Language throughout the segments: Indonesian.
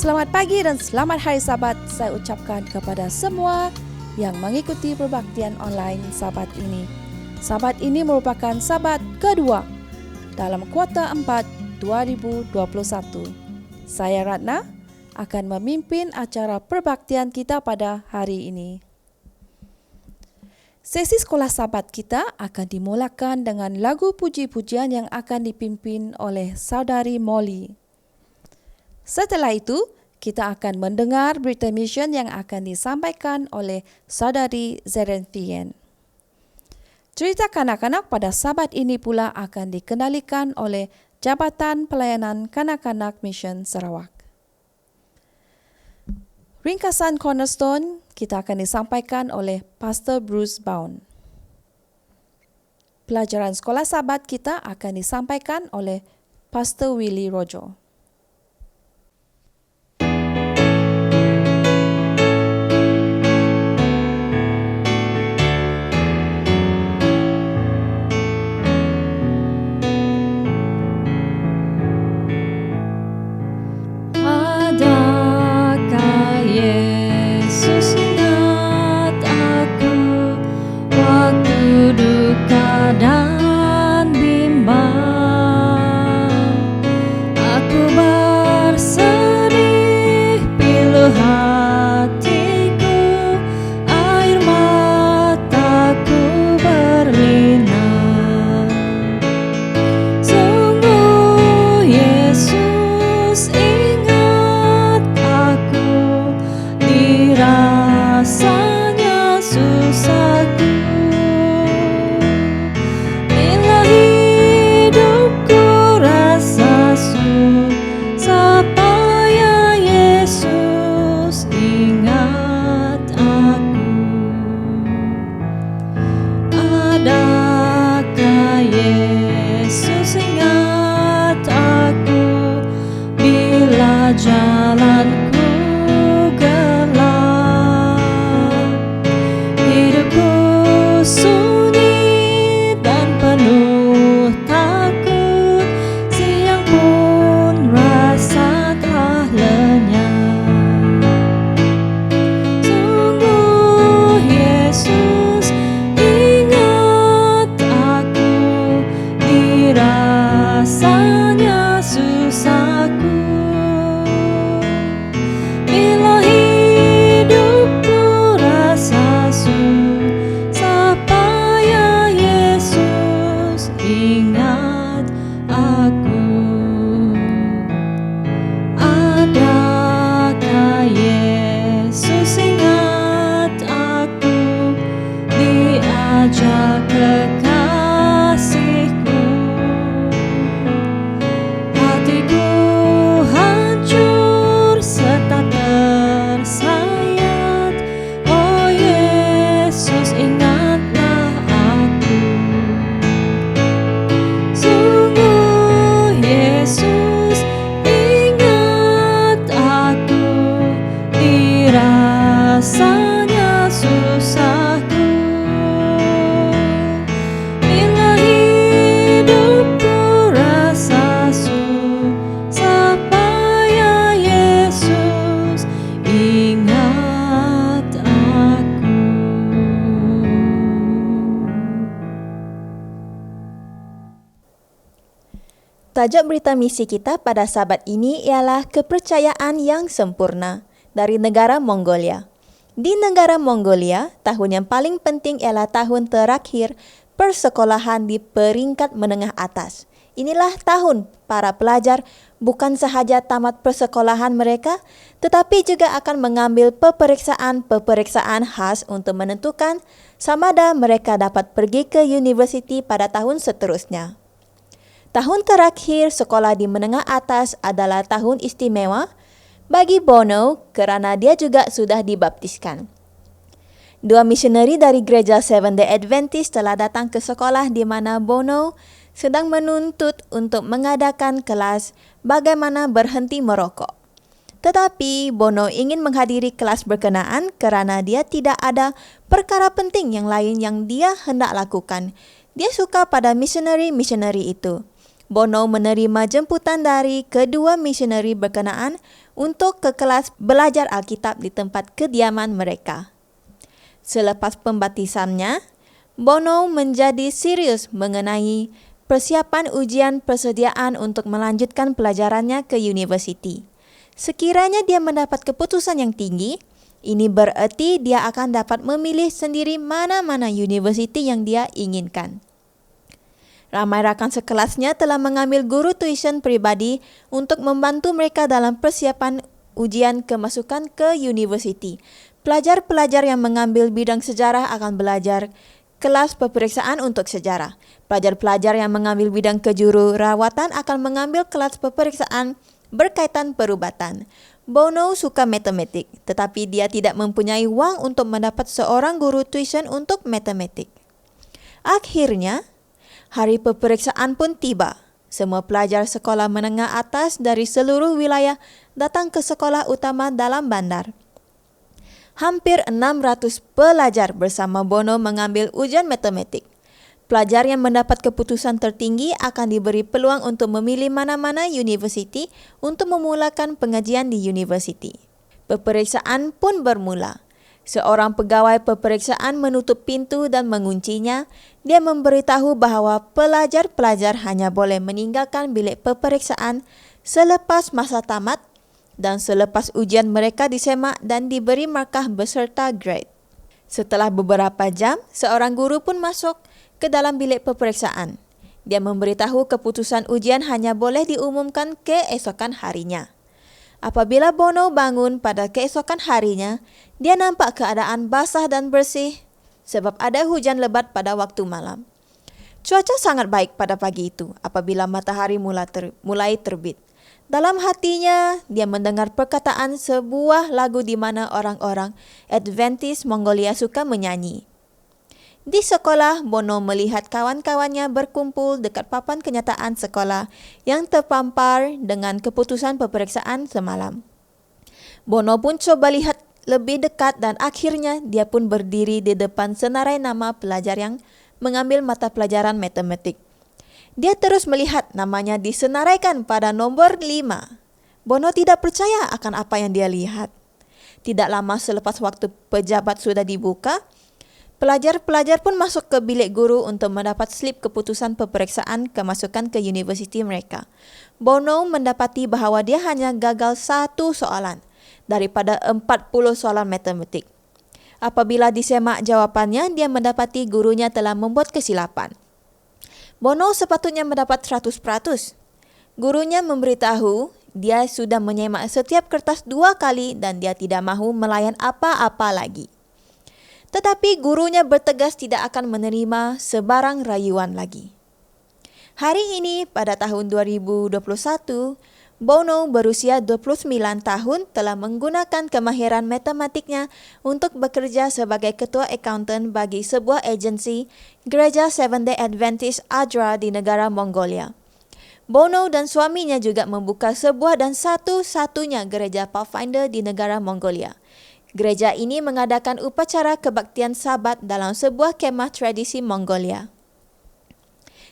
Selamat pagi dan selamat hari Sabat saya ucapkan kepada semua yang mengikuti perbaktian online Sabat ini. Sabat ini merupakan Sabat kedua dalam kuartal 4 2021. Saya Ratna akan memimpin acara perbaktian kita pada hari ini. Sesi sekolah Sabat kita akan dimulakan dengan lagu puji-pujian yang akan dipimpin oleh Saudari Molly. Setelah itu, kita akan mendengar berita mission yang akan disampaikan oleh Saudari Zerentien. Cerita kanak-kanak pada Sabat ini pula akan dikendalikan oleh Jabatan Pelayanan Kanak-kanak Mission Sarawak. Ringkasan Cornerstone kita akan disampaikan oleh Pastor Bruce Bound. Pelajaran sekolah Sabat kita akan disampaikan oleh Pastor Willie Rojo. Tajuk berita misi kita pada Sabat ini ialah kepercayaan yang sempurna dari negara Mongolia. Di negara Mongolia, tahun yang paling penting ialah tahun terakhir persekolahan di peringkat menengah atas. Inilah tahun para pelajar bukan sahaja tamat persekolahan mereka, tetapi juga akan mengambil peperiksaan khas untuk menentukan sama ada mereka dapat pergi ke universiti pada tahun seterusnya. Tahun terakhir sekolah di menengah atas adalah tahun istimewa bagi Bono kerana dia juga sudah dibaptiskan. 2 misionari dari gereja Seventh-day Adventist telah datang ke sekolah di mana Bono sedang menuntut untuk mengadakan kelas bagaimana berhenti merokok. Tetapi Bono ingin menghadiri kelas berkenaan kerana dia tidak ada perkara penting yang lain yang dia hendak lakukan. Dia suka pada misionari-misionari itu. Bono menerima jemputan dari kedua misionari berkenaan untuk ke kelas belajar Alkitab di tempat kediaman mereka. Selepas pembaptisannya, Bono menjadi serius mengenai persiapan ujian persediaan untuk melanjutkan pelajarannya ke universiti. Sekiranya dia mendapat keputusan yang tinggi, ini bererti dia akan dapat memilih sendiri mana-mana universiti yang dia inginkan. Ramai rakan sekelasnya telah mengambil guru tuition pribadi untuk membantu mereka dalam persiapan ujian kemasukan ke universiti. Pelajar-pelajar yang mengambil bidang sejarah akan belajar kelas peperiksaan untuk sejarah. Pelajar-pelajar yang mengambil bidang kejururawatan akan mengambil kelas peperiksaan berkaitan perubatan. Bono suka matematik, tetapi dia tidak mempunyai wang untuk mendapat seorang guru tuition untuk matematik. Akhirnya, hari peperiksaan pun tiba. Semua pelajar sekolah menengah atas dari seluruh wilayah datang ke sekolah utama dalam bandar. Hampir 600 pelajar bersama Bono mengambil ujian matematik. Pelajar yang mendapat keputusan tertinggi akan diberi peluang untuk memilih mana-mana universiti untuk memulakan pengajian di universiti. Peperiksaan pun bermula. Seorang pegawai peperiksaan menutup pintu dan menguncinya. Dia memberitahu bahawa pelajar-pelajar hanya boleh meninggalkan bilik peperiksaan selepas masa tamat dan selepas ujian mereka disemak dan diberi markah beserta grade. Setelah beberapa jam, seorang guru pun masuk ke dalam bilik peperiksaan. Dia memberitahu keputusan ujian hanya boleh diumumkan keesokan harinya. Apabila Bono bangun pada keesokan harinya, dia nampak keadaan basah dan bersih sebab ada hujan lebat pada waktu malam. Cuaca sangat baik pada pagi itu apabila matahari mulai terbit. Dalam hatinya, dia mendengar perkataan sebuah lagu di mana orang-orang Adventist Mongolia suka menyanyi. Di sekolah, Bono melihat kawan-kawannya berkumpul dekat papan kenyataan sekolah yang terpampar dengan keputusan peperiksaan semalam. Bono pun coba lihat lebih dekat dan akhirnya dia pun berdiri di depan senarai nama pelajar yang mengambil mata pelajaran matematik. Dia terus melihat namanya disenaraikan pada nombor 5. Bono tidak percaya akan apa yang dia lihat. Tidak lama selepas waktu pejabat sudah dibuka, pelajar-pelajar pun masuk ke bilik guru untuk mendapat slip keputusan peperiksaan kemasukan ke universiti mereka. Bono mendapati bahawa dia hanya gagal 1 soalan daripada 40 soalan matematik. Apabila disemak jawapannya, dia mendapati gurunya telah membuat kesilapan. Bono sepatutnya mendapat 100%. Gurunya memberitahu dia sudah menyemak setiap kertas 2 kali dan dia tidak mahu melayan apa-apa lagi. Tetapi gurunya bertegas tidak akan menerima sebarang rayuan lagi. Hari ini pada tahun 2021, Bono berusia 29 tahun telah menggunakan kemahiran matematiknya untuk bekerja sebagai ketua accountant bagi sebuah agensi Gereja Seventh-day Adventist ADRA di negara Mongolia. Bono dan suaminya juga membuka sebuah dan satu-satunya gereja Pathfinder di negara Mongolia. Gereja ini mengadakan upacara kebaktian Sabat dalam sebuah kemah tradisi Mongolia.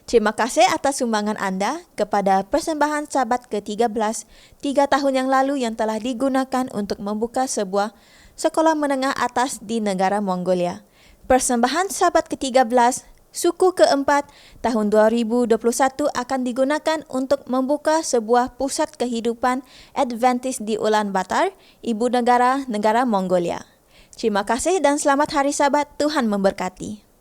Terima kasih atas sumbangan anda kepada persembahan Sabat ke-13 3 tahun yang lalu yang telah digunakan untuk membuka sebuah sekolah menengah atas di negara Mongolia. Persembahan Sabat ke-13 suku ke-4 tahun 2021 akan digunakan untuk membuka sebuah pusat kehidupan Adventist di Ulaanbaatar, ibu negara Mongolia. Terima kasih dan selamat hari Sabat. Tuhan memberkati.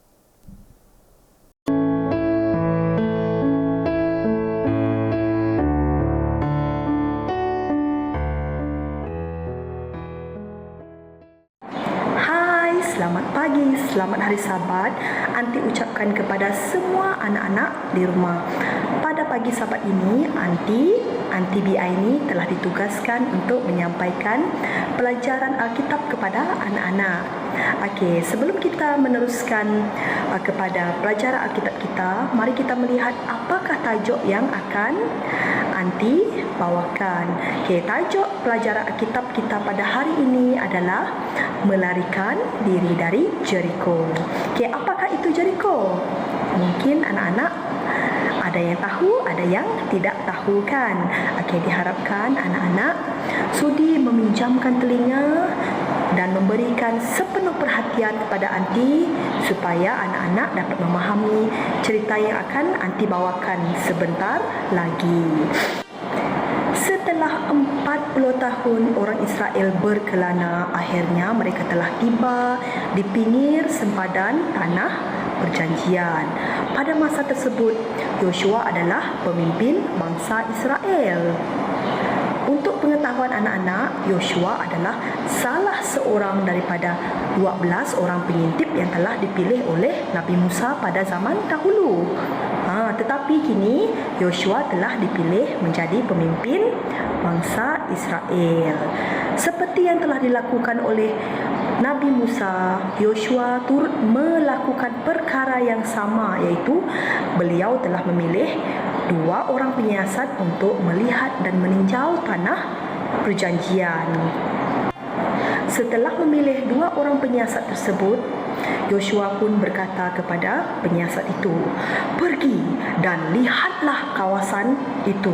Selamat pagi, selamat hari Sabat. Anti ucapkan kepada semua anak-anak di rumah. Pada pagi Sabat ini, Anti BI ini telah ditugaskan untuk menyampaikan pelajaran Alkitab kepada anak-anak. Okey, sebelum kita meneruskan kepada pelajaran Alkitab kita, mari kita melihat apakah tajuk yang akan Anti bawakan. Okey, tajuk pelajaran Alkitab kita pada hari ini adalah melarikan diri dari Jericho. Okey, apakah itu Jericho? Mungkin anak-anak Ada yang tahu, ada yang tidak tahu kan? Okey, diharapkan anak-anak sudi meminjamkan telinga dan memberikan sepenuh perhatian kepada Aunty supaya anak-anak dapat memahami cerita yang akan Aunty bawakan sebentar lagi. Setelah 40 tahun orang Israel berkelana, akhirnya mereka telah tiba di pinggir sempadan tanah perjanjian. Pada masa tersebut, Yosua adalah pemimpin bangsa Israel. Untuk pengetahuan anak-anak, Yosua adalah salah seorang daripada 12 orang pengintip yang telah dipilih oleh Nabi Musa pada zaman dahulu. Tetapi kini Yosua telah dipilih menjadi pemimpin bangsa Israel. Seperti yang telah dilakukan oleh Nabi Musa, Yosua turut melakukan perkara yang sama, iaitu beliau telah memilih 2 orang penyiasat untuk melihat dan meninjau tanah perjanjian. Setelah memilih 2 orang penyiasat tersebut, Yosua pun berkata kepada penyiasat itu, "Pergi dan lihatlah kawasan itu."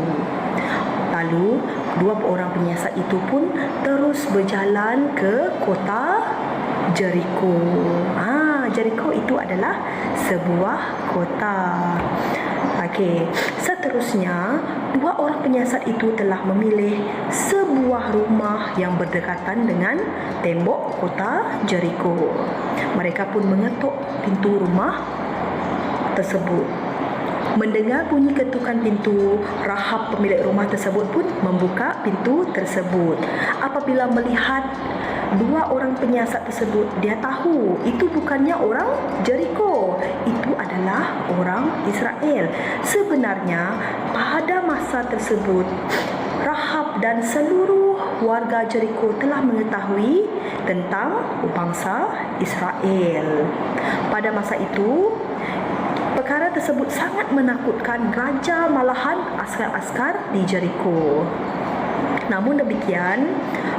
Lalu 2 orang penyiasat itu pun terus berjalan ke kota Jericho. Jericho itu adalah sebuah kota. Okey, seterusnya 2 orang penyiasat itu telah memilih sebuah rumah yang berdekatan dengan tembok kota Jericho. Mereka pun mengetuk pintu rumah tersebut. Mendengar bunyi ketukan pintu, Rahab pemilik rumah tersebut pun membuka pintu tersebut. Apabila melihat 2 orang penyiasat tersebut, dia tahu itu bukannya orang Jericho, itu adalah orang Israel. Sebenarnya pada masa tersebut, Rahab dan seluruh warga Jericho telah mengetahui tentang bangsa Israel. Pada masa itu, perkara tersebut sangat menakutkan raja malahan askar-askar di Jericho. Namun demikian,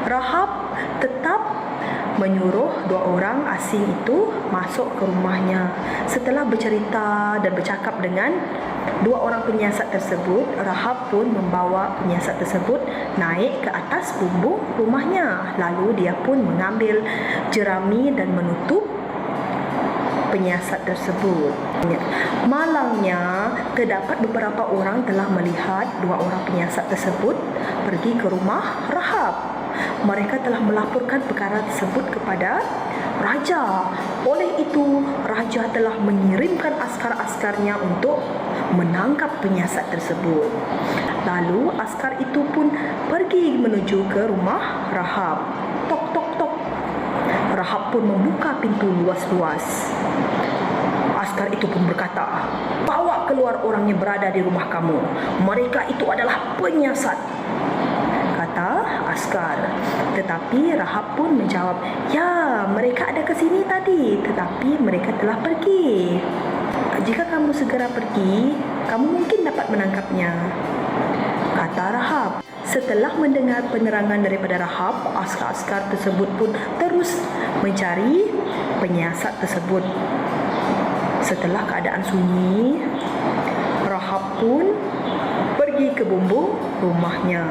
Rahab tetap menyuruh 2 orang asing itu masuk ke rumahnya. Setelah bercerita dan bercakap dengan 2 orang penyiasat tersebut, Rahab pun membawa penyiasat tersebut naik ke atas bumbung rumahnya. Lalu dia pun mengambil jerami dan menutup penyiasat tersebut. Malangnya, terdapat beberapa orang telah melihat 2 orang penyiasat tersebut pergi ke rumah Rahab. Mereka telah melaporkan perkara tersebut kepada raja. Oleh itu, raja telah mengirimkan askar-askarnya untuk menangkap penyiasat tersebut. Lalu, askar itu pun pergi menuju ke rumah Rahab. Tok, tok, tok. Rahab pun membuka pintu luas-luas. Askar itu pun berkata, "Bawa keluar orang yang berada di rumah kamu. Mereka itu adalah penyiasat," kata askar. Tetapi Rahab pun menjawab, "Ya, mereka ada ke sini tadi, tetapi mereka telah pergi. Jika kamu segera pergi, kamu mungkin dapat menangkapnya," kata Rahab. Setelah mendengar penerangan daripada Rahab, askar-askar tersebut pun terus mencari penyiasat tersebut. Setelah keadaan sunyi, Rahab pun pergi ke bumbung rumahnya.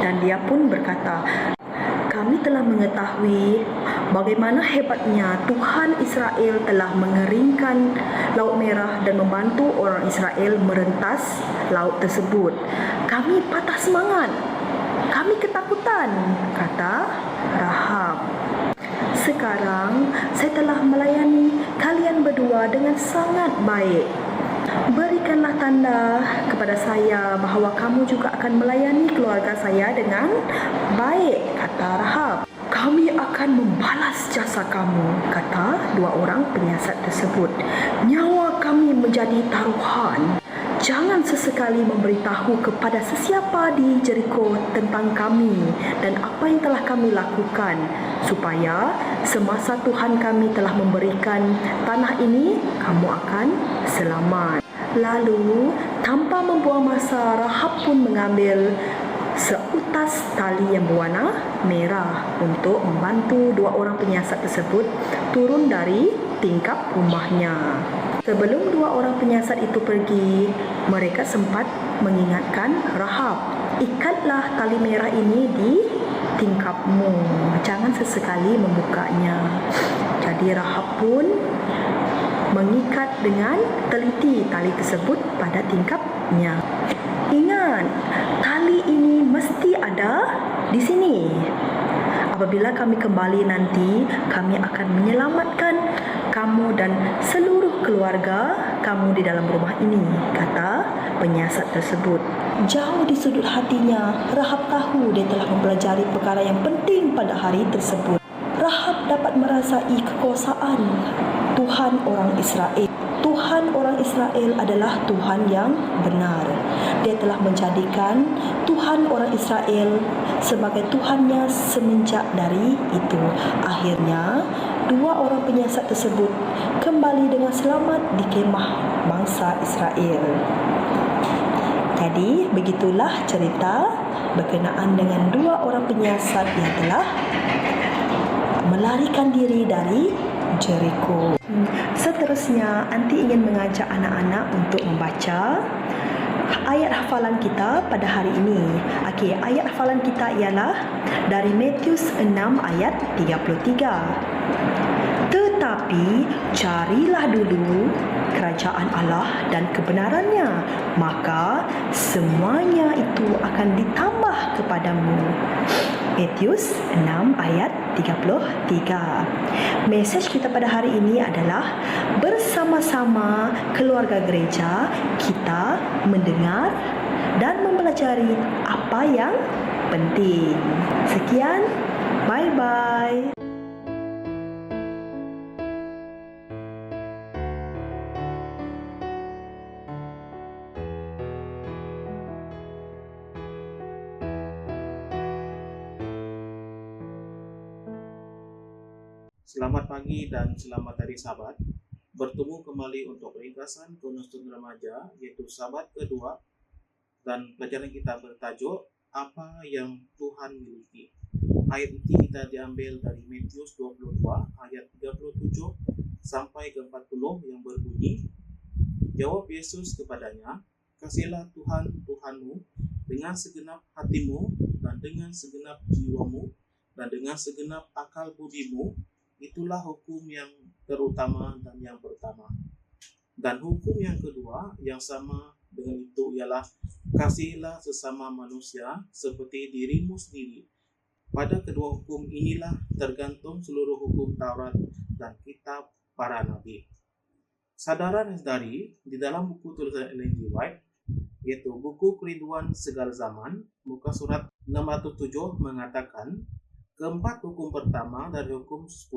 Dan dia pun berkata, "Kami telah mengetahui bagaimana hebatnya Tuhan Israel telah mengeringkan Laut Merah dan membantu orang Israel merentas laut tersebut. Kami patah semangat. Kami ketakutan," kata Rahab. "Sekarang saya telah melayani kalian berdua dengan sangat baik. Berikanlah tanda kepada saya bahawa kamu juga akan melayani keluarga saya dengan baik," kata Rahab. "Kami akan membalas jasa kamu," kata 2 orang penyiasat tersebut. "Nyawa kami menjadi taruhan. Jangan sesekali memberitahu kepada sesiapa di Jericho tentang kami dan apa yang telah kami lakukan, supaya semasa Tuhan kami telah memberikan tanah ini, kamu akan selamat." Lalu, tanpa membuang masa, Rahab pun mengambil seutas tali yang berwarna merah untuk membantu dua orang penyiasat tersebut turun dari tingkap rumahnya. Sebelum dua orang penyiasat itu pergi, mereka sempat mengingatkan Rahab, ikatlah tali merah ini di tingkapmu, jangan sesekali membukanya. Jadi Rahab pun mengikat dengan teliti tali tersebut pada tingkapnya. Ingat, tali ini mesti ada di sini. Apabila kami kembali nanti, kami akan menyelamatkan kamu dan seluruh keluarga kamu di dalam rumah ini, kata penyiasat tersebut. Jauh di sudut hatinya, Rahab tahu dia telah mempelajari perkara yang penting pada hari tersebut. Rahab dapat merasai kekuasaan Tuhan orang Israel. Tuhan orang Israel adalah Tuhan yang benar. Dia telah menjadikan Tuhan orang Israel sebagai Tuhannya semenjak dari itu. Akhirnya, dua orang penyiasat tersebut kembali dengan selamat di kemah bangsa Israel. Jadi, begitulah cerita berkenaan dengan dua orang penyiasat yang telah melarikan diri dari Jericho. Seterusnya, Aunty ingin mengajak anak-anak untuk membaca ayat hafalan kita pada hari ini. Okey, ayat hafalan kita ialah dari Matius 6 ayat 33. Tetapi carilah dulu kerajaan Allah dan kebenarannya, maka semuanya itu akan ditambah kepadamu. Matius 6 ayat 33. Mesej kita pada hari ini adalah bersama-sama keluarga gereja kita mendengar dan mempelajari apa yang penting. Sekian, bye-bye. Selamat pagi dan selamat hari Sabat. Bertemu kembali untuk ringkasan Konustun Remaja, yaitu Sabat kedua, dan pelajaran kita bertajuk Apa yang Tuhan Miliki. Ayat inti kita diambil dari Matius 22 ayat 37 sampai ke 40 yang berbunyi, jawab Yesus kepadanya, kasihlah Tuhan Tuhanmu dengan segenap hatimu dan dengan segenap jiwamu dan dengan segenap akal budimu. Itulah hukum yang terutama dan yang pertama. Dan hukum yang kedua yang sama dengan itu ialah kasihilah sesama manusia seperti dirimu sendiri. Pada kedua hukum inilah tergantung seluruh hukum Taurat dan kitab para nabi. Sadaran dari di dalam buku tulisan Ellen G. White, yaitu buku Kerinduan Segala Zaman, muka surat 607 mengatakan, keempat hukum pertama dari hukum 10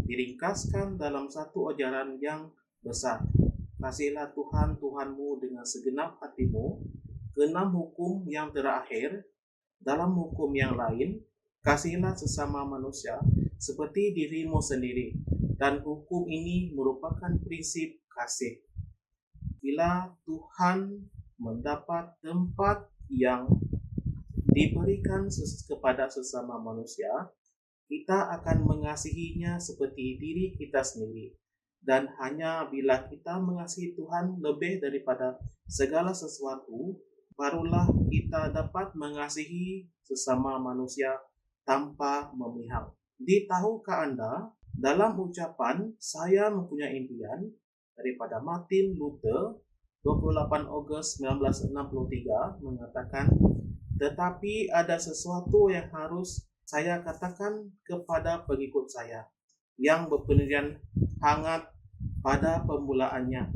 diringkaskan dalam satu ajaran yang besar. Kasihlah Tuhan Tuhanmu dengan segenap hatimu. Keenam hukum yang terakhir dalam hukum yang lain, kasihlah sesama manusia seperti dirimu sendiri. Dan hukum ini merupakan prinsip kasih. Bila Tuhan mendapat tempat yang diberikan kepada sesama manusia, kita akan mengasihinya seperti diri kita sendiri. Dan hanya bila kita mengasihi Tuhan lebih daripada segala sesuatu, barulah kita dapat mengasihi sesama manusia tanpa memihak. Tahukah Anda, dalam ucapan saya mempunyai impian daripada Martin Luther 28 Ogos 1963 mengatakan, tetapi ada sesuatu yang harus saya katakan kepada pengikut saya yang berpendirian hangat pada permulaannya,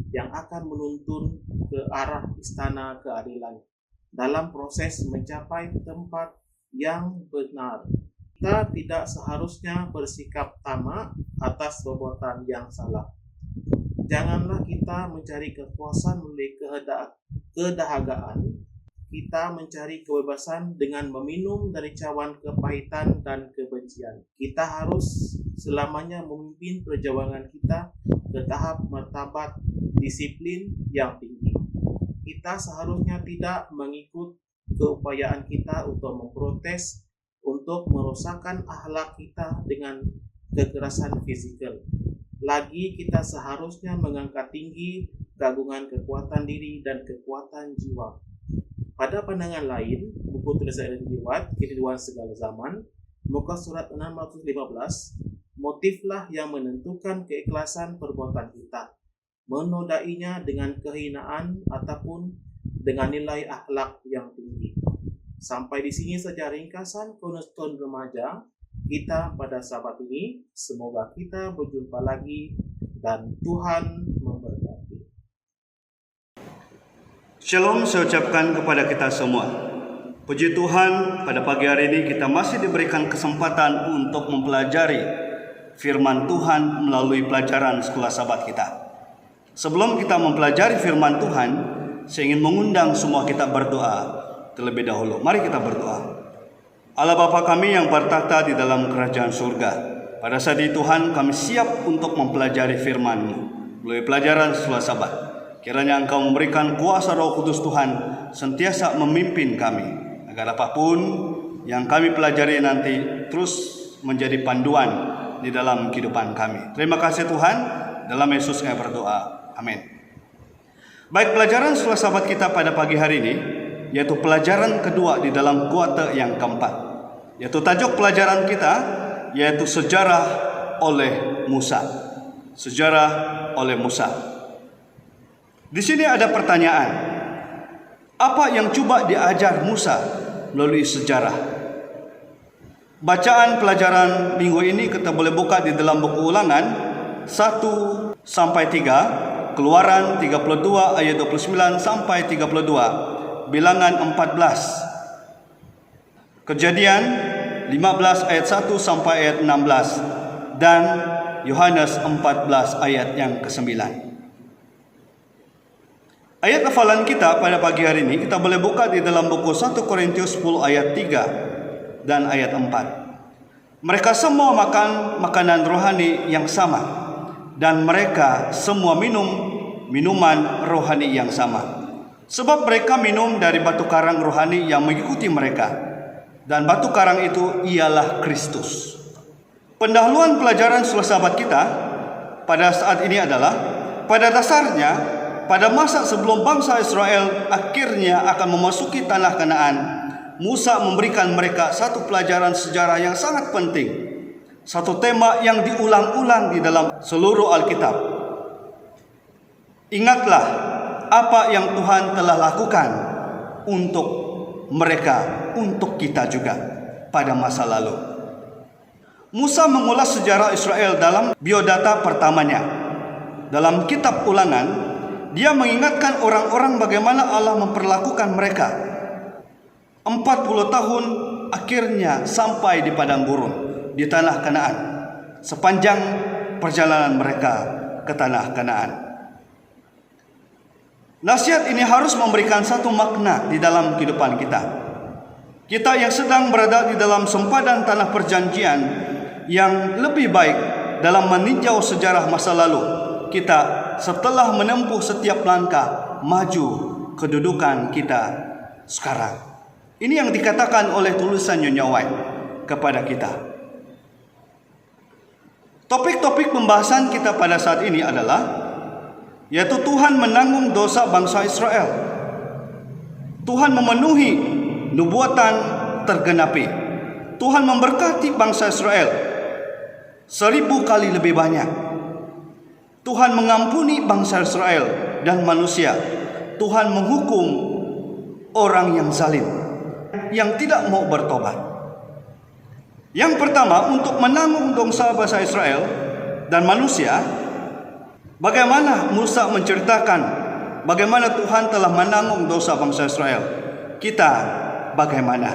yang akan menuntun ke arah istana keadilan dalam proses mencapai tempat yang benar. Kita tidak seharusnya bersikap tamak atas perbuatan yang salah. Janganlah kita mencari kepuasan melalui kedahagaan. Kita mencari kebebasan dengan meminum dari cawan kepahitan dan kebencian. Kita harus selamanya memimpin perjuangan kita ke tahap martabat disiplin yang tinggi. Kita seharusnya tidak mengikut keupayaan kita untuk memprotes, untuk merosakkan akhlak kita dengan kekerasan fisikal. Lagi kita seharusnya mengangkat tinggi keagungan kekuatan diri dan kekuatan jiwa. Pada pandangan lain, buku tulisan Ellen G. White, Kehidupan Segala Zaman, muka surat 615, motiflah yang menentukan keikhlasan perbuatan kita, menodainya dengan kehinaan ataupun dengan nilai akhlak yang tinggi. Sampai di sini saja ringkasan Cornerstone Remaja kita pada sahabat ini. Semoga kita berjumpa lagi dan Tuhan memberkati. Shalom saya ucapkan kepada kita semua. Puji Tuhan, pada pagi hari ini kita masih diberikan kesempatan untuk mempelajari firman Tuhan melalui pelajaran sekolah sahabat kita. Sebelum kita mempelajari firman Tuhan, saya ingin mengundang semua kita berdoa terlebih dahulu. Mari kita berdoa. Allah Bapa kami yang bertahta di dalam kerajaan surga, pada saat ini Tuhan kami siap untuk mempelajari firman-Mu melalui pelajaran sekolah sahabat. Kiranya Engkau memberikan kuasa Roh Kudus Tuhan sentiasa memimpin kami, agar apapun yang kami pelajari nanti terus menjadi panduan di dalam kehidupan kami. Terima kasih Tuhan, dalam Yesus kami berdoa. Amin. Baik, pelajaran sekolah sahabat kita pada pagi hari ini, yaitu pelajaran kedua di dalam kuarter yang keempat, yaitu tajuk pelajaran kita, yaitu sejarah oleh Musa. Sejarah oleh Musa. Di sini ada pertanyaan, apa yang coba diajar Musa melalui sejarah? Bacaan pelajaran minggu ini kita boleh buka di dalam buku Ulangan 1 sampai 3, Keluaran 32 ayat 29 sampai 32, Bilangan 14, Kejadian 15 ayat 1 sampai ayat 16, dan Yohanes 14 ayat yang ke-9. Ayat hafalan kita pada pagi hari ini kita boleh buka di dalam buku 1 Korintus 10 ayat 3 dan ayat 4. Mereka semua makan makanan rohani yang sama, dan mereka semua minum minuman rohani yang sama. Sebab mereka minum dari batu karang rohani yang mengikuti mereka, dan batu karang itu ialah Kristus. Pendahuluan pelajaran sekolah sahabat kita pada saat ini adalah, pada dasarnya, pada masa sebelum bangsa Israel akhirnya akan memasuki tanah Kanaan, Musa memberikan mereka satu pelajaran sejarah yang sangat penting. Satu tema yang diulang-ulang di dalam seluruh Alkitab. Ingatlah apa yang Tuhan telah lakukan untuk mereka, untuk kita juga pada masa lalu. Musa mengulas sejarah Israel dalam biodata pertamanya. Dalam kitab Ulangan, dia mengingatkan orang-orang bagaimana Allah memperlakukan mereka. 40 tahun akhirnya sampai di padang gurun, di tanah Kanaan, sepanjang perjalanan mereka ke tanah Kanaan. Nasihat ini harus memberikan satu makna di dalam kehidupan kita. Kita yang sedang berada di dalam sempadan tanah perjanjian yang lebih baik dalam meninjau sejarah masa lalu, kita setelah menempuh setiap langkah maju kedudukan kita sekarang. Ini yang dikatakan oleh tulisan Nyonya White kepada kita. Topik-topik pembahasan kita pada saat ini adalah, yaitu Tuhan menanggung dosa bangsa Israel. Tuhan memenuhi nubuatan tergenapi. Tuhan memberkati bangsa Israel 1000 kali lebih banyak. Tuhan mengampuni bangsa Israel dan manusia. Tuhan menghukum orang yang zalim, yang tidak mau bertobat. Yang pertama, untuk menanggung dosa bangsa Israel dan manusia, bagaimana Musa menceritakan bagaimana Tuhan telah menanggung dosa bangsa Israel. Kita bagaimana?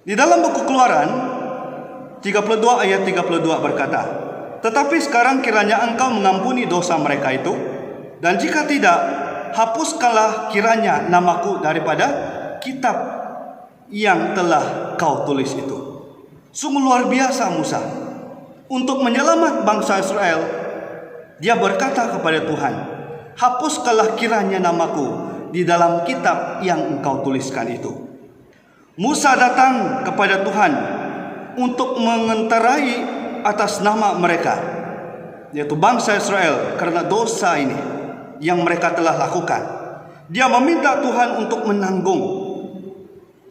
Di dalam buku Keluaran 32 ayat 32 berkata, tetapi sekarang kiranya engkau mengampuni dosa mereka itu, dan jika tidak, hapuskanlah kiranya namaku daripada kitab yang telah kau tulis itu. Sungguh luar biasa Musa. Untuk menyelamat bangsa Israel, dia berkata kepada Tuhan, hapuskanlah kiranya namaku di dalam kitab yang engkau tuliskan itu. Musa datang kepada Tuhan untuk mengenterai atas nama mereka, yaitu bangsa Israel, karena dosa ini yang mereka telah lakukan. Dia meminta Tuhan untuk menanggung,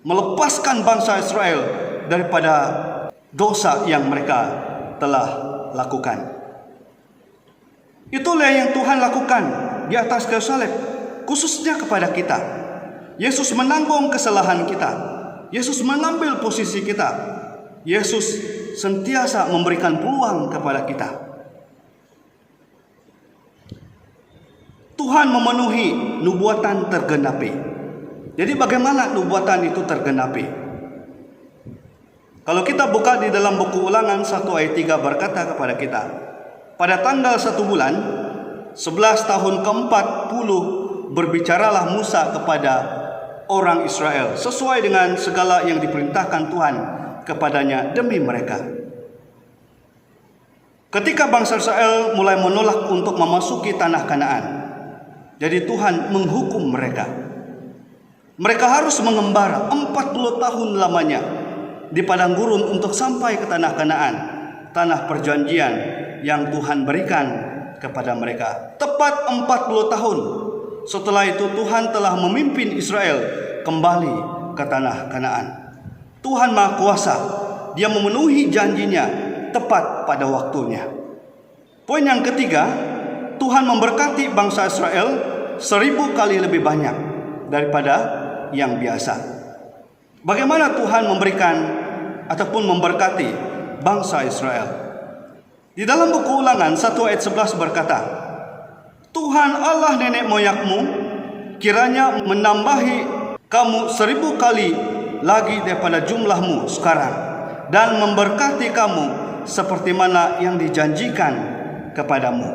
melepaskan bangsa Israel daripada dosa yang mereka telah lakukan. Itulah yang Tuhan lakukan di atas kayu salib, khususnya kepada kita. Yesus menanggung kesalahan kita. Yesus mengambil posisi kita. Yesus sentiasa memberikan peluang kepada kita. Tuhan memenuhi nubuatan tergenapi. Jadi bagaimana nubuatan itu tergenapi? Kalau kita buka di dalam buku Ulangan 1 ayat 3 berkata kepada kita, pada tanggal 1 bulan 11 tahun ke-40 berbicaralah Musa kepada orang Israel sesuai dengan segala yang diperintahkan Tuhan kepadanya demi mereka. Ketika bangsa Israel mulai menolak untuk memasuki tanah Kanaan, jadi Tuhan menghukum mereka. Mereka harus mengembara 40 tahun lamanya di padang gurun untuk sampai ke tanah Kanaan, tanah perjanjian yang Tuhan berikan kepada mereka. Tepat 40 tahun setelah itu Tuhan telah memimpin Israel kembali ke tanah Kanaan. Tuhan Maha Kuasa, Dia memenuhi janjinya tepat pada waktunya. Poin yang ketiga, Tuhan memberkati bangsa Israel 1000 kali lebih banyak daripada yang biasa. Bagaimana Tuhan memberikan ataupun memberkati bangsa Israel? Di dalam buku Ulangan 1 ayat 11 berkata, Tuhan Allah nenek moyangmu kiranya menambahi kamu 1000 kali lagi daripada jumlahmu sekarang, dan memberkati kamu seperti mana yang dijanjikan kepadamu.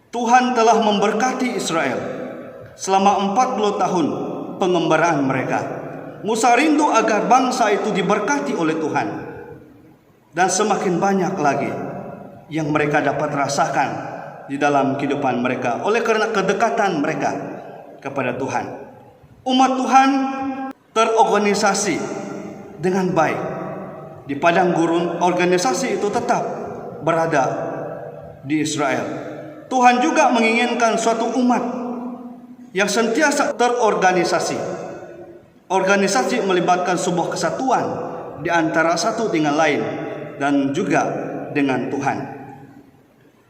Tuhan telah memberkati Israel selama 40 tahun pengembaraan mereka. Musa rindu agar bangsa itu diberkati oleh Tuhan, dan semakin banyak lagi yang mereka dapat rasakan di dalam kehidupan mereka oleh karena kedekatan mereka kepada Tuhan. Umat Tuhan terorganisasi dengan baik di padang gurun. Organisasi itu tetap berada di Israel. Tuhan juga menginginkan suatu umat yang sentiasa terorganisasi. Organisasi melibatkan sebuah kesatuan di antara satu dengan lain dan juga dengan Tuhan.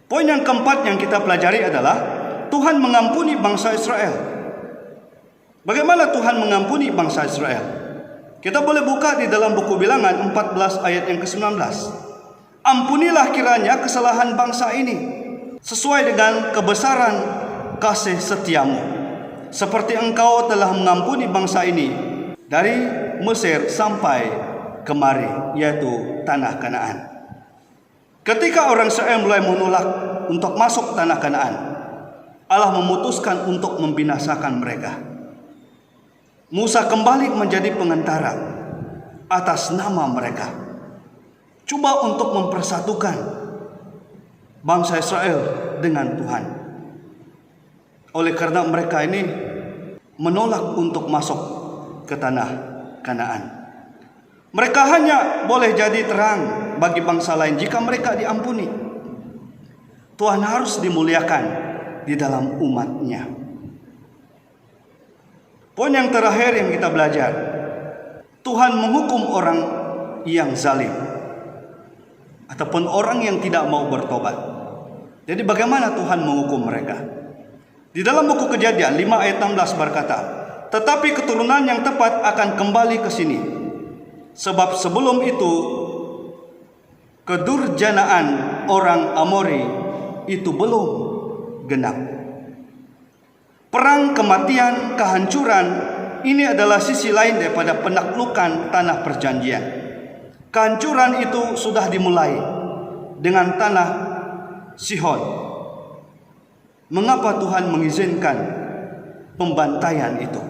Poin yang keempat yang kita pelajari adalah Tuhan mengampuni bangsa Israel. Bagaimana Tuhan mengampuni bangsa Israel? Kita boleh buka di dalam buku Bilangan 14 ayat yang ke-19. Ampunilah kiranya kesalahan bangsa ini sesuai dengan kebesaran kasih setiamu, seperti engkau telah mengampuni bangsa ini dari Mesir sampai kemari, yaitu tanah Kanaan. Ketika orang Israel mulai menolak untuk masuk tanah Kanaan, Allah memutuskan untuk membinasakan mereka. Musa kembali menjadi pengantara atas nama mereka, coba untuk mempersatukan bangsa Israel dengan Tuhan. Oleh karena mereka ini menolak untuk masuk ke tanah Kanaan. Mereka hanya boleh jadi terang bagi bangsa lain jika mereka diampuni. Tuhan harus dimuliakan di dalam umatnya. Poin yang terakhir yang kita belajar, Tuhan menghukum orang yang zalim ataupun orang yang tidak mau bertobat. Jadi bagaimana Tuhan menghukum mereka? Di dalam buku Kejadian 5 ayat 16 berkata, tetapi keturunan yang tepat akan kembali ke sini, sebab sebelum itu kedurjanaan orang Amori itu belum genap. Perang, kematian, kehancuran, ini adalah sisi lain daripada penaklukan tanah perjanjian. Kehancuran itu sudah dimulai dengan tanah Sihon. Mengapa Tuhan mengizinkan pembantaian itu?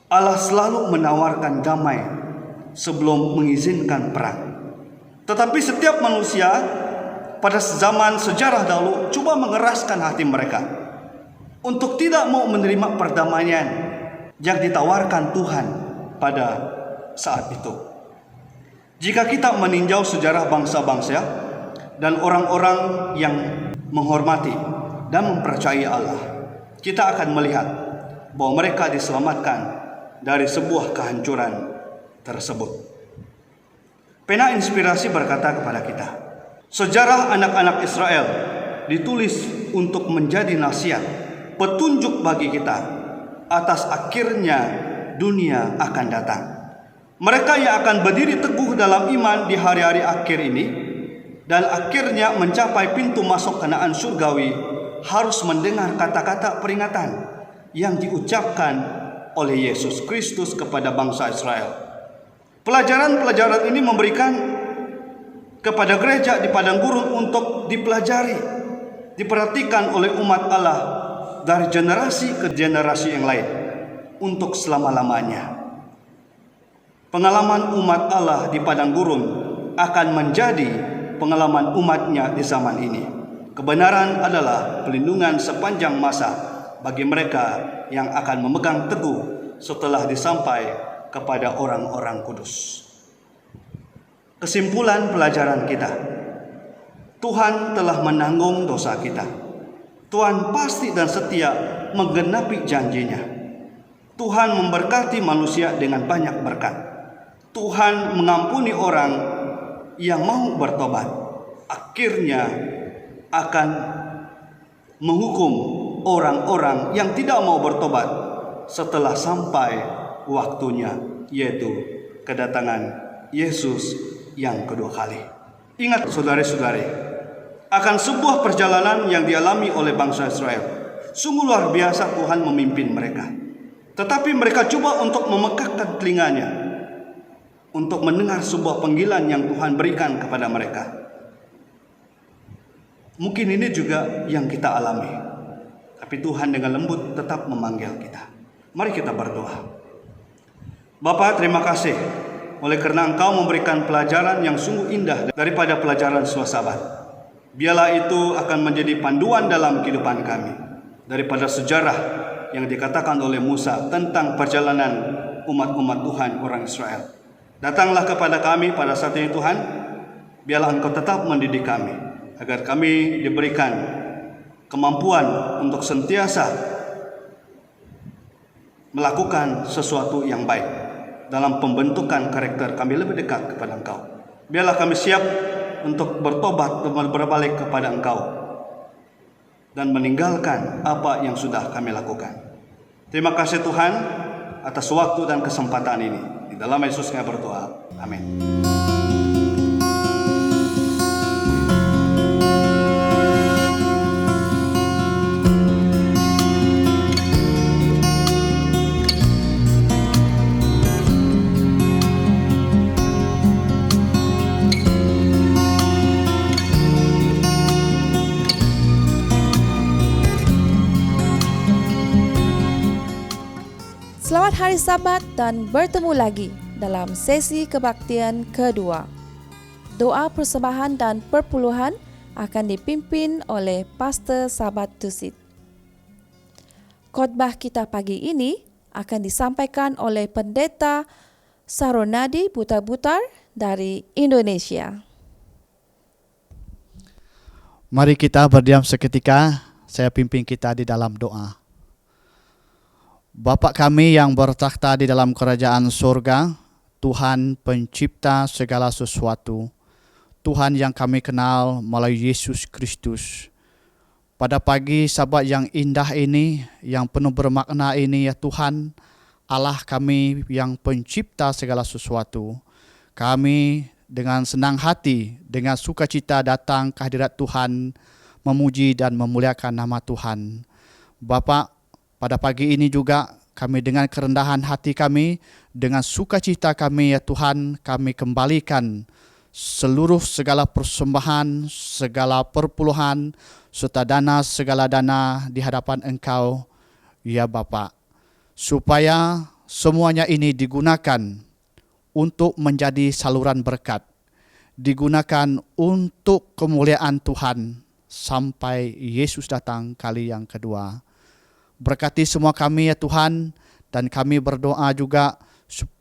Allah selalu menawarkan damai sebelum mengizinkan perang. Tetapi setiap manusia pada zaman sejarah dahulu coba mengeraskan hati mereka. untuk tidak mau menerima perdamaian yang ditawarkan Tuhan pada saat itu. Jika kita meninjau sejarah bangsa-bangsa dan orang-orang yang menghormati dan mempercayai Allah, kita akan melihat bahwa mereka diselamatkan dari sebuah kehancuran tersebut. Pena Inspirasi berkata kepada kita, sejarah anak-anak Israel ditulis untuk menjadi nasihat, petunjuk bagi kita atas akhirnya dunia akan datang. Mereka yang akan berdiri teguh dalam iman di hari-hari akhir ini dan akhirnya mencapai pintu masuk Kanaan surgawi harus mendengar kata-kata peringatan yang diucapkan oleh Yesus Kristus kepada bangsa Israel. Pelajaran-pelajaran ini memberikan kepada gereja di padang gurun untuk dipelajari, diperhatikan oleh umat Allah dari generasi ke generasi yang lain untuk selama-lamanya. Pengalaman umat Allah di padang gurun akan menjadi pengalaman umatnya di zaman ini. Kebenaran adalah pelindungan sepanjang masa bagi mereka yang akan memegang teguh setelah disampai kepada orang-orang kudus. Kesimpulan pelajaran kita, Tuhan telah menanggung dosa kita. Tuhan pasti dan setia menggenapi janjinya. Tuhan memberkati manusia dengan banyak berkat. Tuhan mengampuni orang yang mau bertobat. Akhirnya akan menghukum orang-orang yang tidak mau bertobat setelah sampai waktunya, yaitu kedatangan Yesus yang kedua kali. Ingat saudara-saudari, akan sebuah perjalanan yang dialami oleh bangsa Israel. Sungguh luar biasa Tuhan memimpin mereka. Tetapi mereka coba untuk memekakkan telinganya untuk mendengar sebuah panggilan yang Tuhan berikan kepada mereka. Mungkin ini juga yang kita alami. Tapi Tuhan dengan lembut tetap memanggil kita. Mari kita berdoa. Bapa, terima kasih oleh karena Engkau memberikan pelajaran yang sungguh indah daripada pelajaran suasabat. Biarlah itu akan menjadi panduan dalam kehidupan kami. Daripada sejarah yang dikatakan oleh Musa tentang perjalanan umat-umat Tuhan orang Israel. Datanglah kepada kami pada saat ini Tuhan. Biarlah Engkau tetap mendidik kami, agar kami diberikan kemampuan untuk sentiasa melakukan sesuatu yang baik dalam pembentukan karakter kami lebih dekat kepada Engkau. Biarlah kami siap untuk bertobat dan berbalik kepada Engkau dan meninggalkan apa yang sudah kami lakukan. Terima kasih Tuhan atas waktu dan kesempatan ini. Di dalam Yesus kami berdoa. Amin. Selamat Hari Sabat dan bertemu lagi dalam sesi kebaktian kedua. Doa persembahan dan perpuluhan akan dipimpin oleh Pastor Sabat Tusit. Khotbah kita pagi ini akan disampaikan oleh Pendeta Saronadi Butar-Butar dari Indonesia. Mari kita berdiam seketika, saya pimpin kita di dalam doa. Bapa kami yang bertakhta di dalam kerajaan surga, Tuhan pencipta segala sesuatu, Tuhan yang kami kenal melalui Yesus Kristus. Pada pagi Sabat yang indah ini, yang penuh bermakna ini, ya Tuhan, Allah kami yang pencipta segala sesuatu, kami dengan senang hati, dengan sukacita datang ke hadirat Tuhan, memuji dan memuliakan nama Tuhan. Bapa, pada pagi ini juga kami dengan kerendahan hati kami, dengan sukacita kami ya Tuhan, kami kembalikan seluruh segala persembahan, segala perpuluhan, serta segala dana di hadapan Engkau, ya Bapa, supaya semuanya ini digunakan untuk menjadi saluran berkat, digunakan untuk kemuliaan Tuhan sampai Yesus datang kali yang kedua. Berkati semua kami ya Tuhan, dan kami berdoa juga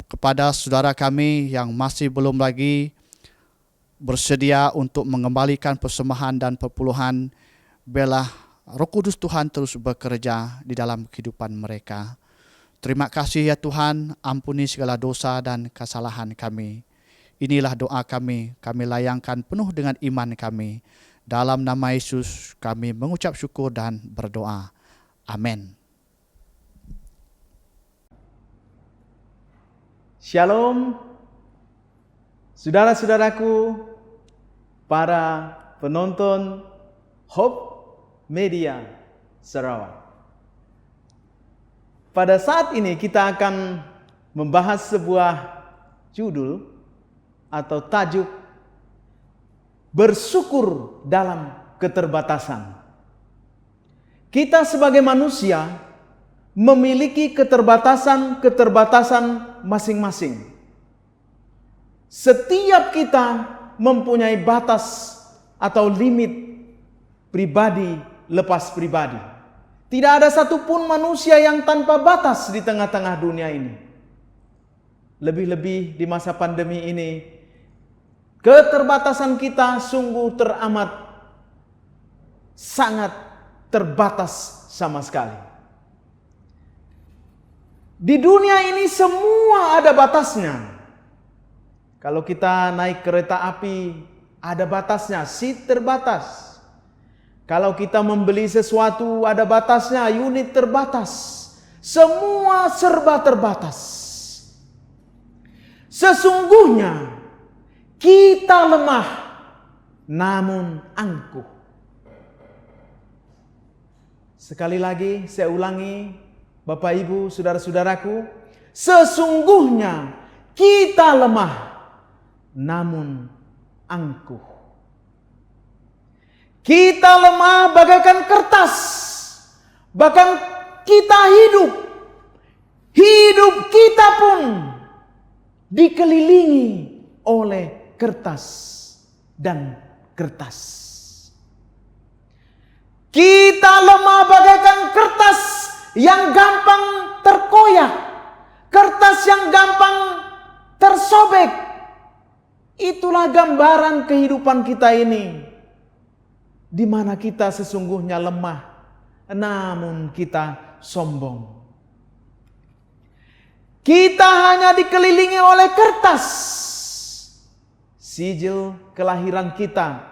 kepada saudara kami yang masih belum lagi bersedia untuk mengembalikan persembahan dan perpuluhan. Biarlah Roh Kudus Tuhan terus bekerja di dalam kehidupan mereka. Terima kasih ya Tuhan, ampuni segala dosa dan kesalahan kami. Inilah doa kami layangkan penuh dengan iman kami. Dalam nama Yesus kami mengucap syukur dan berdoa. Amin. Shalom, saudara-saudaraku, para penonton Hope Media Sarawak. Pada saat ini kita akan membahas sebuah judul atau tajuk bersyukur dalam keterbatasan. Kita sebagai manusia memiliki keterbatasan masing-masing. Setiap kita mempunyai batas atau limit pribadi lepas pribadi. Tidak ada satupun manusia yang tanpa batas di tengah-tengah dunia ini. Lebih-lebih di masa pandemi ini, keterbatasan kita sungguh teramat sangat terbatas sama sekali. Di dunia ini semua ada batasnya. Kalau kita naik kereta api, ada batasnya, seat terbatas. Kalau kita membeli sesuatu, ada batasnya, unit terbatas. Semua serba terbatas. Sesungguhnya kita lemah, namun angkuh. Sekali lagi saya ulangi, Bapak Ibu, saudara-saudaraku, sesungguhnya kita lemah, namun angkuh. Kita lemah bagaikan kertas, bahkan kita hidup kita pun dikelilingi oleh kertas dan kertas. Kita lemah bagaikan kertas yang gampang terkoyak, kertas yang gampang tersobek. Itulah gambaran kehidupan kita ini, di mana kita sesungguhnya lemah, namun kita sombong. Kita hanya dikelilingi oleh kertas. Sijil kelahiran kita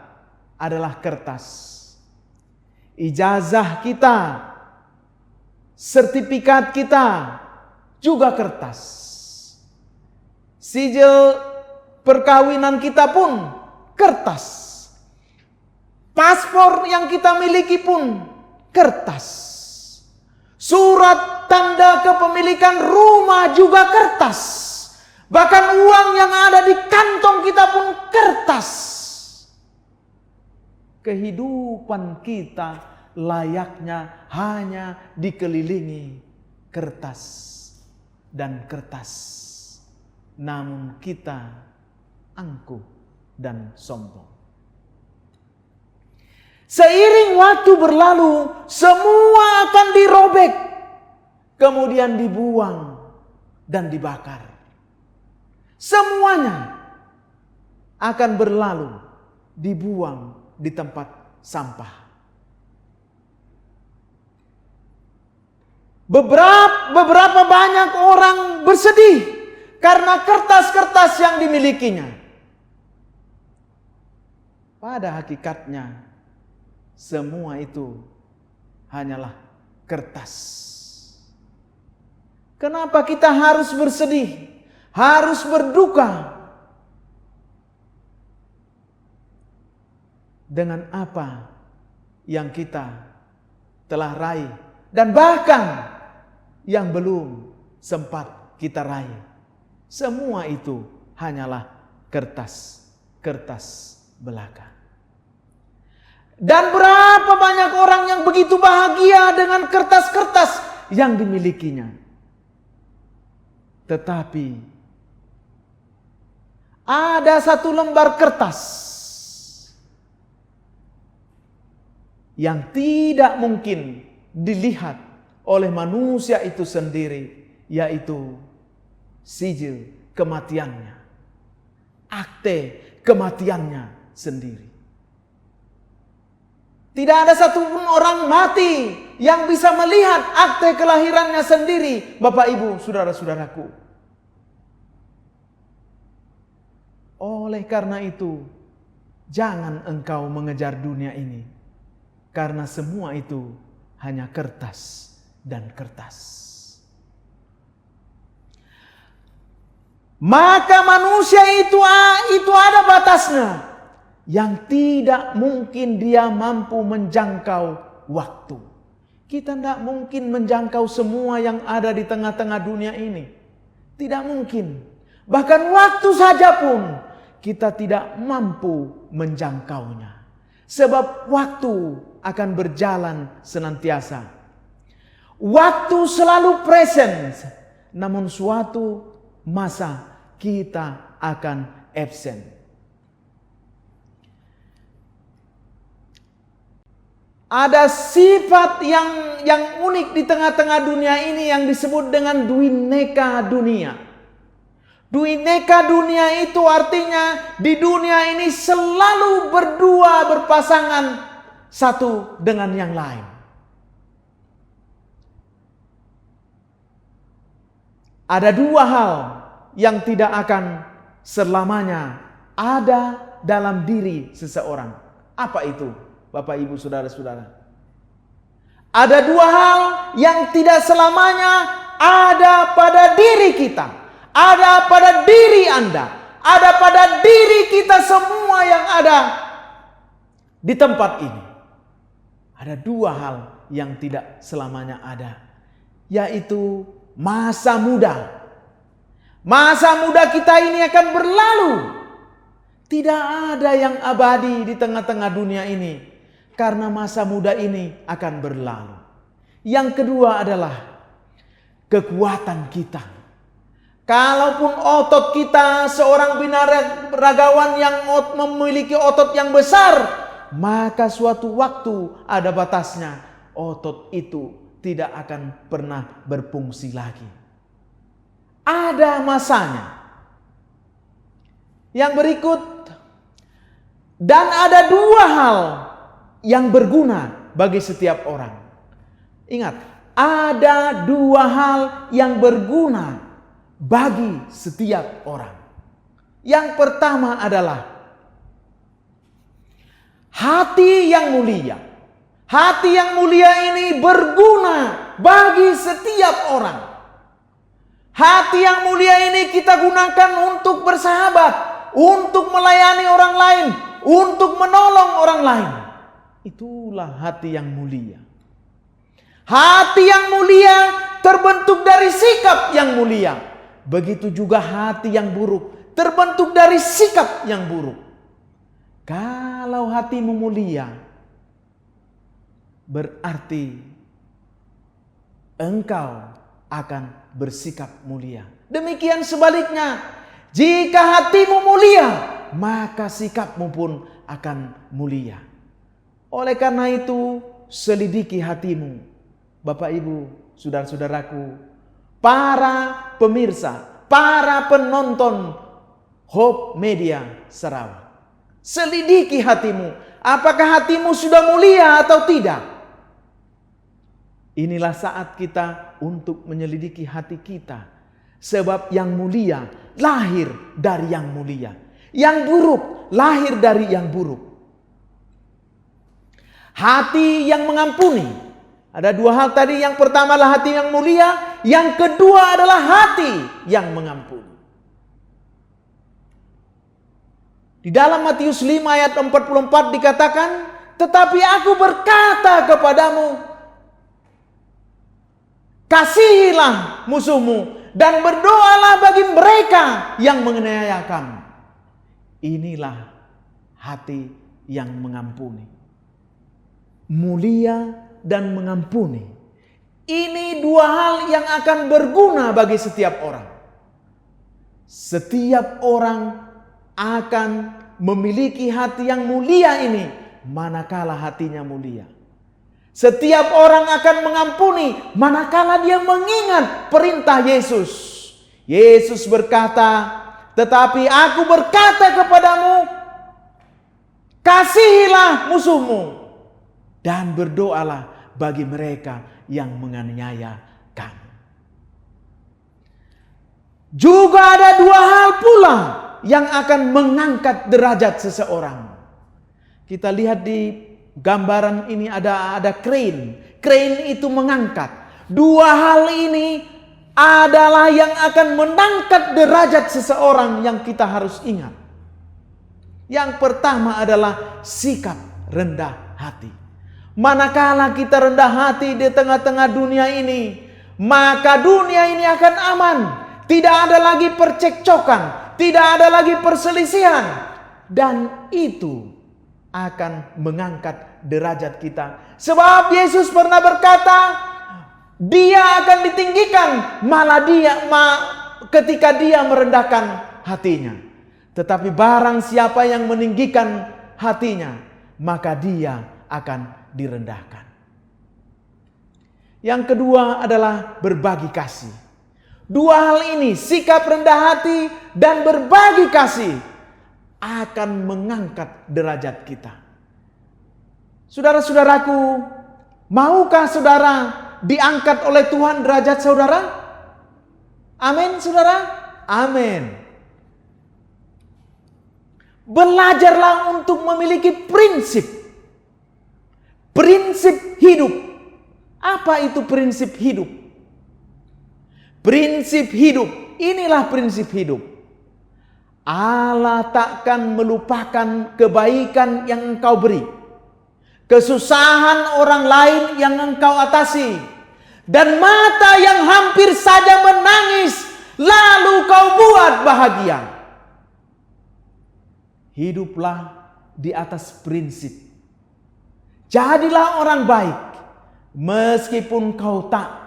adalah kertas. Ijazah kita, sertifikat kita juga kertas. Sijil perkawinan kita pun kertas. Paspor yang kita miliki pun kertas. Surat tanda kepemilikan rumah juga kertas. Bahkan uang yang ada di kantong kita pun kertas. Kehidupan kita layaknya hanya dikelilingi kertas dan kertas. Namun kita angkuh dan sombong. Seiring waktu berlalu, semua akan dirobek, kemudian dibuang dan dibakar. Semuanya akan berlalu, dibuang di tempat sampah. Beberapa banyak orang bersedih karena kertas-kertas yang dimilikinya. Pada hakikatnya, semua itu hanyalah kertas. Kenapa kita harus bersedih, harus berduka dengan apa yang kita telah raih dan bahkan yang belum sempat kita raih? Semua itu hanyalah kertas belaka. Dan berapa banyak orang yang begitu bahagia dengan kertas-kertas yang dimilikinya. Tetapi ada satu lembar kertas yang tidak mungkin dilihat oleh manusia itu sendiri, yaitu sijil kematiannya, akte kematiannya sendiri. Tidak ada satupun orang mati yang bisa melihat akte kelahirannya sendiri, Bapak Ibu, saudara-saudaraku. Oleh karena itu, jangan engkau mengejar dunia ini, karena semua itu hanya kertas dan kertas. Maka manusia itu ada batasnya, yang tidak mungkin dia mampu menjangkau waktu. Kita tidak mungkin menjangkau semua yang ada di tengah-tengah dunia ini. Tidak mungkin. Bahkan waktu saja pun kita tidak mampu menjangkaunya. Sebab waktu akan berjalan senantiasa. Waktu selalu present, namun suatu masa kita akan absen. Ada sifat yang unik di tengah-tengah dunia ini yang disebut dengan duineka dunia. Duineka dunia itu artinya di dunia ini selalu berdua berpasangan satu dengan yang lain. Ada dua hal yang tidak akan selamanya ada dalam diri seseorang. Apa itu, Bapak Ibu Saudara-saudara? Ada dua hal yang tidak selamanya ada pada diri kita. Ada pada diri Anda. Ada pada diri kita semua yang ada di tempat ini. Ada dua hal yang tidak selamanya ada, yaitu masa muda. Masa muda kita ini akan berlalu. Tidak ada yang abadi di tengah-tengah dunia ini, karena masa muda ini akan berlalu. Yang kedua adalah kekuatan kita. Kalaupun otot kita, seorang binaragawan yang memiliki otot yang besar, maka suatu waktu ada batasnya. Otot itu tidak akan pernah berfungsi lagi. Ada masanya. Yang berikut, dan ada dua hal yang berguna bagi setiap orang. Ingat, ada dua hal yang berguna bagi setiap orang. Yang pertama adalah hati yang mulia. Hati yang mulia ini berguna bagi setiap orang. Hati yang mulia ini kita gunakan untuk bersahabat, untuk melayani orang lain, untuk menolong orang lain. Itulah hati yang mulia. Hati yang mulia terbentuk dari sikap yang mulia. Begitu juga hati yang buruk terbentuk dari sikap yang buruk. Kalau hatimu mulia, berarti engkau akan bersikap mulia. Demikian sebaliknya, jika hatimu mulia, maka sikapmu pun akan mulia. Oleh karena itu, selidiki hatimu, Bapak Ibu, saudara-saudaraku, para pemirsa, para penonton Hope Media Sarawak. Selidiki hatimu, apakah hatimu sudah mulia atau tidak? Inilah saat kita untuk menyelidiki hati kita. Sebab yang mulia lahir dari yang mulia. Yang buruk lahir dari yang buruk. Hati yang mengampuni. Ada dua hal tadi. Yang pertama adalah hati yang mulia. Yang kedua adalah hati yang mengampuni. Di dalam Matius 5 ayat 44 dikatakan, tetapi aku berkata kepadamu, kasihilah musuhmu dan berdoalah bagi mereka yang menganiaya kamu. Inilah hati yang mengampuni. Mulia dan mengampuni. Ini dua hal yang akan berguna bagi setiap orang. Setiap orang akan memiliki hati yang mulia ini manakala hatinya mulia. Setiap orang akan mengampuni manakala dia mengingat perintah Yesus. Yesus berkata, tetapi aku berkata kepadamu, kasihilah musuhmu dan berdoalah bagi mereka yang menganiaya kamu. Juga ada dua hal pula yang akan mengangkat derajat seseorang. Kita lihat di gambaran ini ada crane. Crane itu mengangkat. Dua hal ini adalah yang akan mengangkat derajat seseorang yang kita harus ingat. Yang pertama adalah sikap rendah hati. Manakala kita rendah hati di tengah-tengah dunia ini, maka dunia ini akan aman. Tidak ada lagi percekcokan, tidak ada lagi perselisihan. Dan itu akan mengangkat derajat kita. Sebab Yesus pernah berkata, dia akan ditinggikan ketika dia merendahkan hatinya. Tetapi barang siapa yang meninggikan hatinya, maka dia akan direndahkan. Yang kedua adalah berbagi kasih. Dua hal ini, sikap rendah hati dan berbagi kasih, akan mengangkat derajat kita. Saudara-saudaraku, maukah saudara diangkat oleh Tuhan derajat saudara? Amin, saudara? Amin. Belajarlah untuk memiliki prinsip hidup. Apa itu prinsip hidup? Prinsip hidup, inilah prinsip hidup. Allah takkan melupakan kebaikan yang engkau beri, kesusahan orang lain yang engkau atasi, dan mata yang hampir saja menangis lalu kau buat bahagia. Hiduplah di atas prinsip. Jadilah orang baik meskipun kau tak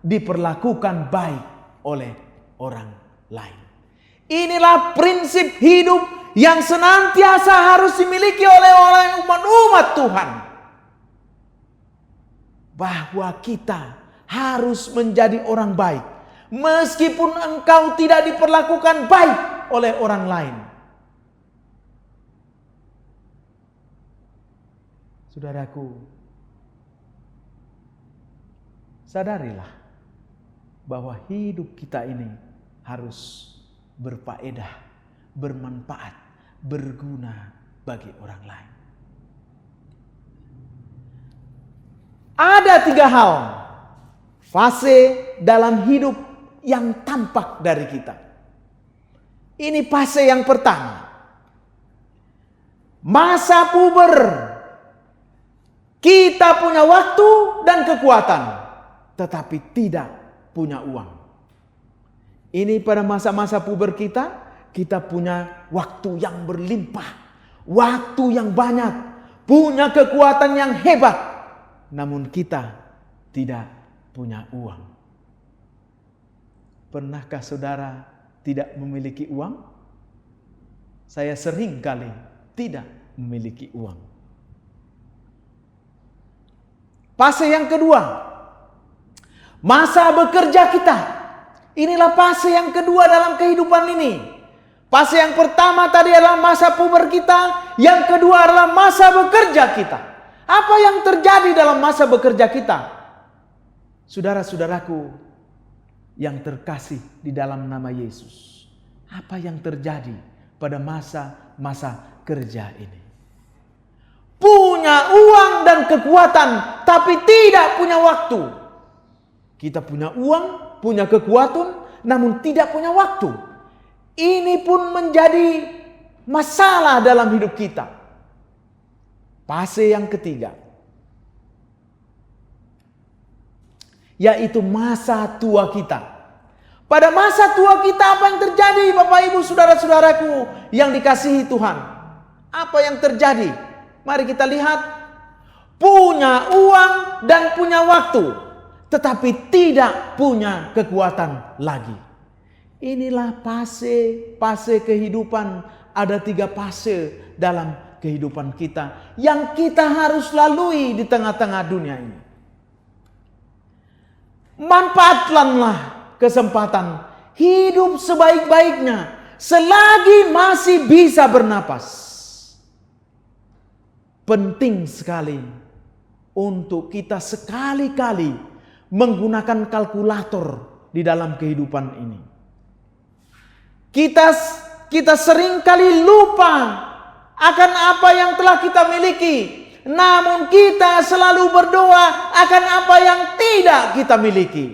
diperlakukan baik oleh orang lain. Inilah prinsip hidup yang senantiasa harus dimiliki oleh orang umat Tuhan. Bahwa kita harus menjadi orang baik meskipun engkau tidak diperlakukan baik oleh orang lain. Saudaraku, sadarilah bahwa hidup kita ini harus berfaedah, bermanfaat, berguna bagi orang lain. Ada 3 hal fase dalam hidup yang tampak dari kita. Ini fase yang pertama. Masa puber. Kita punya waktu dan kekuatan, tetapi tidak punya uang. Ini pada masa-masa puber kita punya waktu yang berlimpah, waktu yang banyak, punya kekuatan yang hebat, namun kita tidak punya uang. Pernahkah saudara tidak memiliki uang? Saya sering kali tidak memiliki uang. Fase yang kedua, masa bekerja kita. Inilah fase yang kedua dalam kehidupan ini. Fase yang pertama tadi adalah masa puber kita, yang kedua adalah masa bekerja kita. Apa yang terjadi dalam masa bekerja kita? Saudara-saudaraku yang terkasih di dalam nama Yesus, apa yang terjadi pada masa-masa kerja ini? Punya uang dan kekuatan, tapi tidak punya waktu. Kita punya uang, punya kekuatan, namun tidak punya waktu. Ini pun menjadi masalah dalam hidup kita. Fase yang ketiga, yaitu masa tua kita. Pada masa tua kita apa yang terjadi, Bapak Ibu saudara-saudaraku yang dikasihi Tuhan? Apa yang terjadi? Mari kita lihat. Punya uang dan punya waktu, tetapi tidak punya kekuatan lagi. Inilah fase kehidupan. Ada 3 fase dalam kehidupan kita yang kita harus lalui di tengah-tengah dunia ini. Manfaatkanlah kesempatan hidup sebaik-baiknya selagi masih bisa bernapas. Penting sekali untuk kita sekali-kali menggunakan kalkulator di dalam kehidupan ini. Kita seringkali lupa akan apa yang telah kita miliki, namun kita selalu berdoa akan apa yang tidak kita miliki.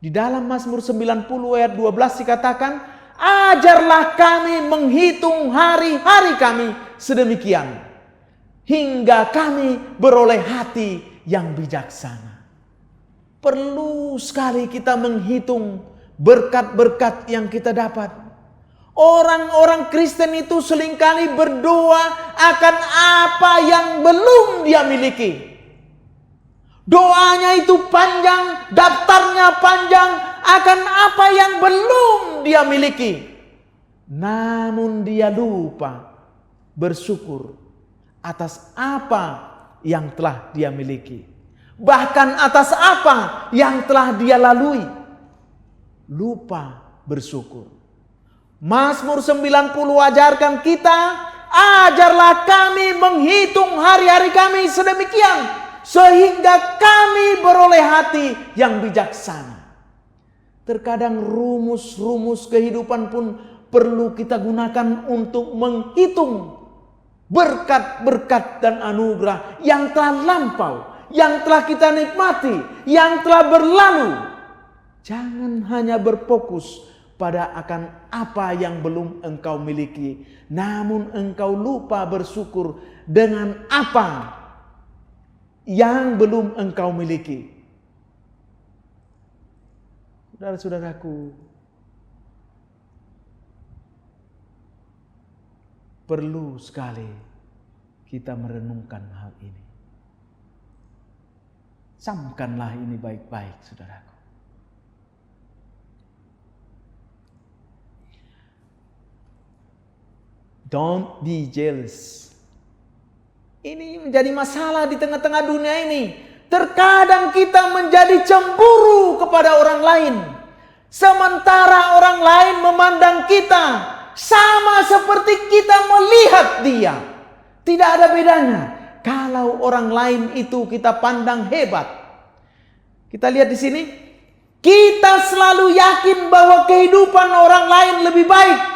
Di dalam Mazmur 90 ayat 12 dikatakan, ajarlah kami menghitung hari-hari kami sedemikian, hingga kami beroleh hati yang bijaksana. Perlu sekali kita menghitung berkat-berkat yang kita dapat. Orang-orang Kristen itu seringkali berdoa akan apa yang belum dia miliki. Doanya itu panjang, daftarnya panjang akan apa yang belum dia miliki. Namun dia lupa bersyukur atas apa yang telah dia miliki. Bahkan atas apa yang telah dia lalui. Lupa bersyukur. Mazmur 90 ajarkan kita, ajarlah kami menghitung hari-hari kami sedemikian, sehingga kami beroleh hati yang bijaksana. Terkadang rumus-rumus kehidupan pun perlu kita gunakan untuk menghitung berkat-berkat dan anugerah yang telah lampau, yang telah kita nikmati, yang telah berlalu. Jangan hanya berfokus pada akan apa yang belum engkau miliki, namun engkau lupa bersyukur dengan apa yang belum engkau miliki. Saudara-saudaraku, perlu sekali kita merenungkan hal ini. Camkanlah ini baik-baik, saudaraku. Don't be jealous. Ini menjadi masalah di tengah-tengah dunia ini. Terkadang kita menjadi cemburu kepada orang lain, sementara orang lain memandang kita sama seperti kita melihat dia. Tidak ada bedanya. Kalau orang lain itu kita pandang hebat. Kita lihat di sini, kita selalu yakin bahwa kehidupan orang lain lebih baik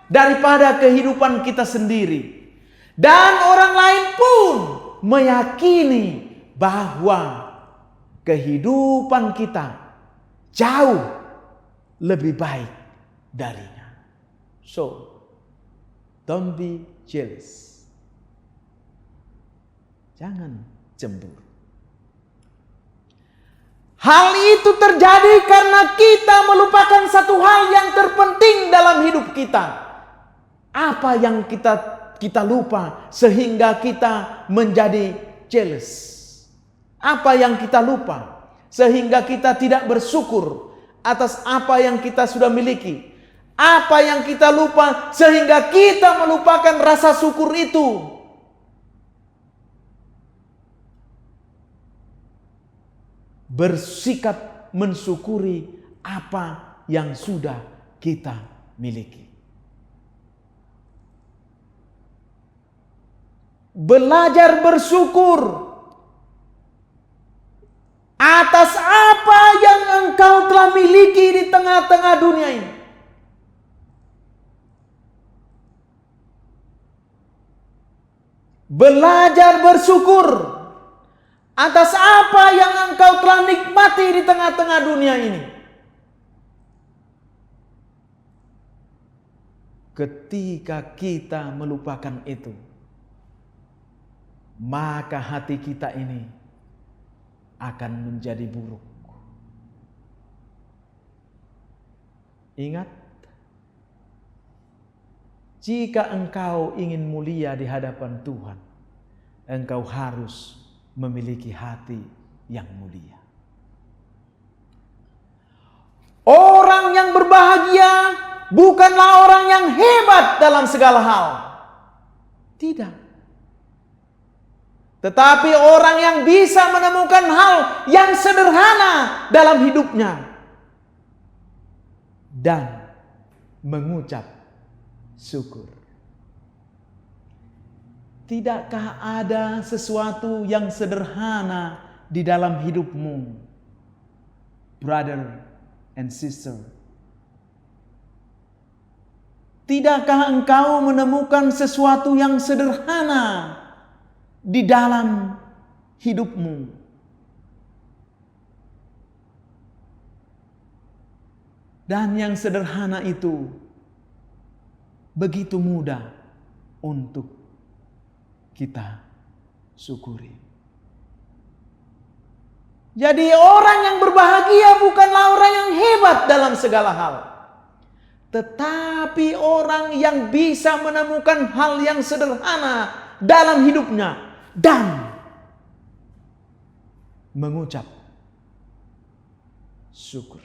daripada kehidupan kita sendiri. Dan orang lain pun meyakini bahwa kehidupan kita jauh lebih baik darinya. So, don't be jealous. Jangan cemburu. Hal itu terjadi karena kita melupakan satu hal yang terpenting dalam hidup kita. Apa yang kita lupa sehingga kita menjadi jealous? Apa yang kita lupa sehingga kita tidak bersyukur atas apa yang kita sudah miliki? Apa yang kita lupa sehingga kita melupakan rasa syukur itu? Bersikap mensyukuri apa yang sudah kita miliki. Belajar bersyukur atas apa yang engkau telah miliki di tengah-tengah dunia ini. Belajar bersyukur atas apa yang engkau telah nikmati di tengah-tengah dunia ini. Ketika kita melupakan itu, maka hati kita ini akan menjadi buruk. Ingat, jika engkau ingin mulia di hadapan Tuhan, engkau harus memiliki hati yang mulia. Orang yang berbahagia bukanlah orang yang hebat dalam segala hal, Tidak. Tetapi orang yang bisa menemukan hal yang sederhana dalam hidupnya dan mengucap syukur. Tidakkah ada sesuatu yang sederhana di dalam hidupmu, brother and sister? Tidakkah engkau menemukan sesuatu yang sederhana di dalam hidupmu? Dan yang sederhana itu begitu mudah untuk kita syukuri. Jadi orang yang berbahagia bukanlah orang yang hebat dalam segala hal, tetapi orang yang bisa menemukan hal yang sederhana dalam hidupnya dan mengucap syukur.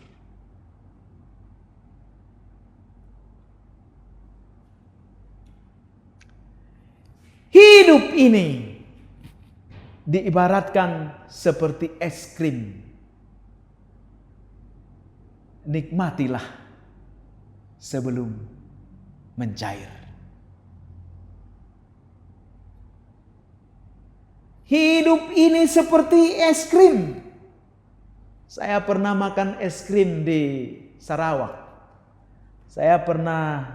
Hidup ini diibaratkan seperti es krim. Nikmatilah sebelum mencair. Hidup ini seperti es krim. Saya pernah makan es krim di Sarawak. Saya pernah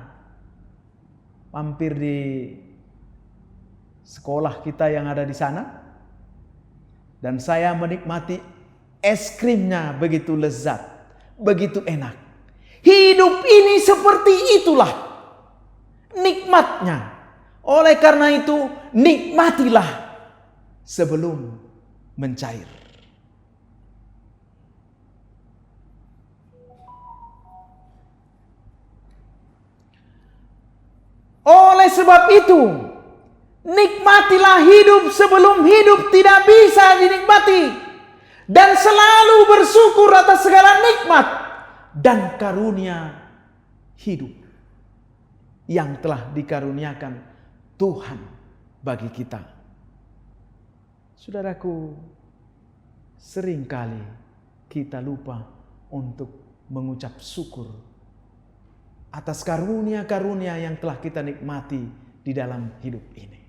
mampir di sekolah kita yang ada di sana, dan saya menikmati es krimnya begitu lezat, begitu enak. Hidup ini seperti itulah nikmatnya. Oleh karena itu, nikmatilah sebelum mencair. Oleh sebab itu, nikmatilah hidup sebelum hidup tidak bisa dinikmati, dan selalu bersyukur atas segala nikmat dan karunia hidup yang telah dikaruniakan Tuhan bagi kita. Saudaraku, seringkali kita lupa untuk mengucap syukur atas karunia-karunia yang telah kita nikmati di dalam hidup ini.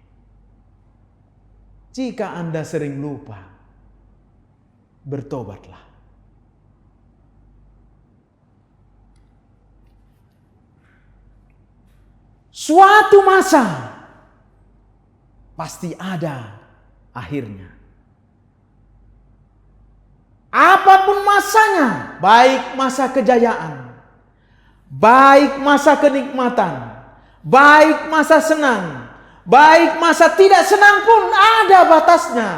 Jika Anda sering lupa, bertobatlah. Suatu masa pasti ada akhirnya. Apapun masanya, baik masa kejayaan, baik masa kenikmatan, baik masa senang, baik masa tidak senang pun ada batasnya.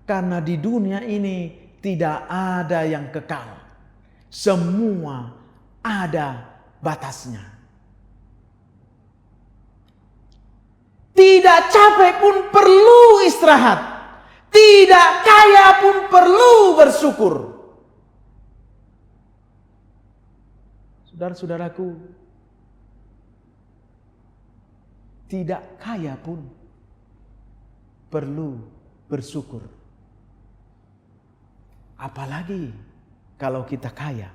Karena di dunia ini tidak ada yang kekal. Semua ada batasnya. Tidak capek pun perlu istirahat. Tidak kaya pun perlu bersyukur. Saudara-saudaraku, tidak kaya pun perlu bersyukur. Apalagi kalau kita kaya,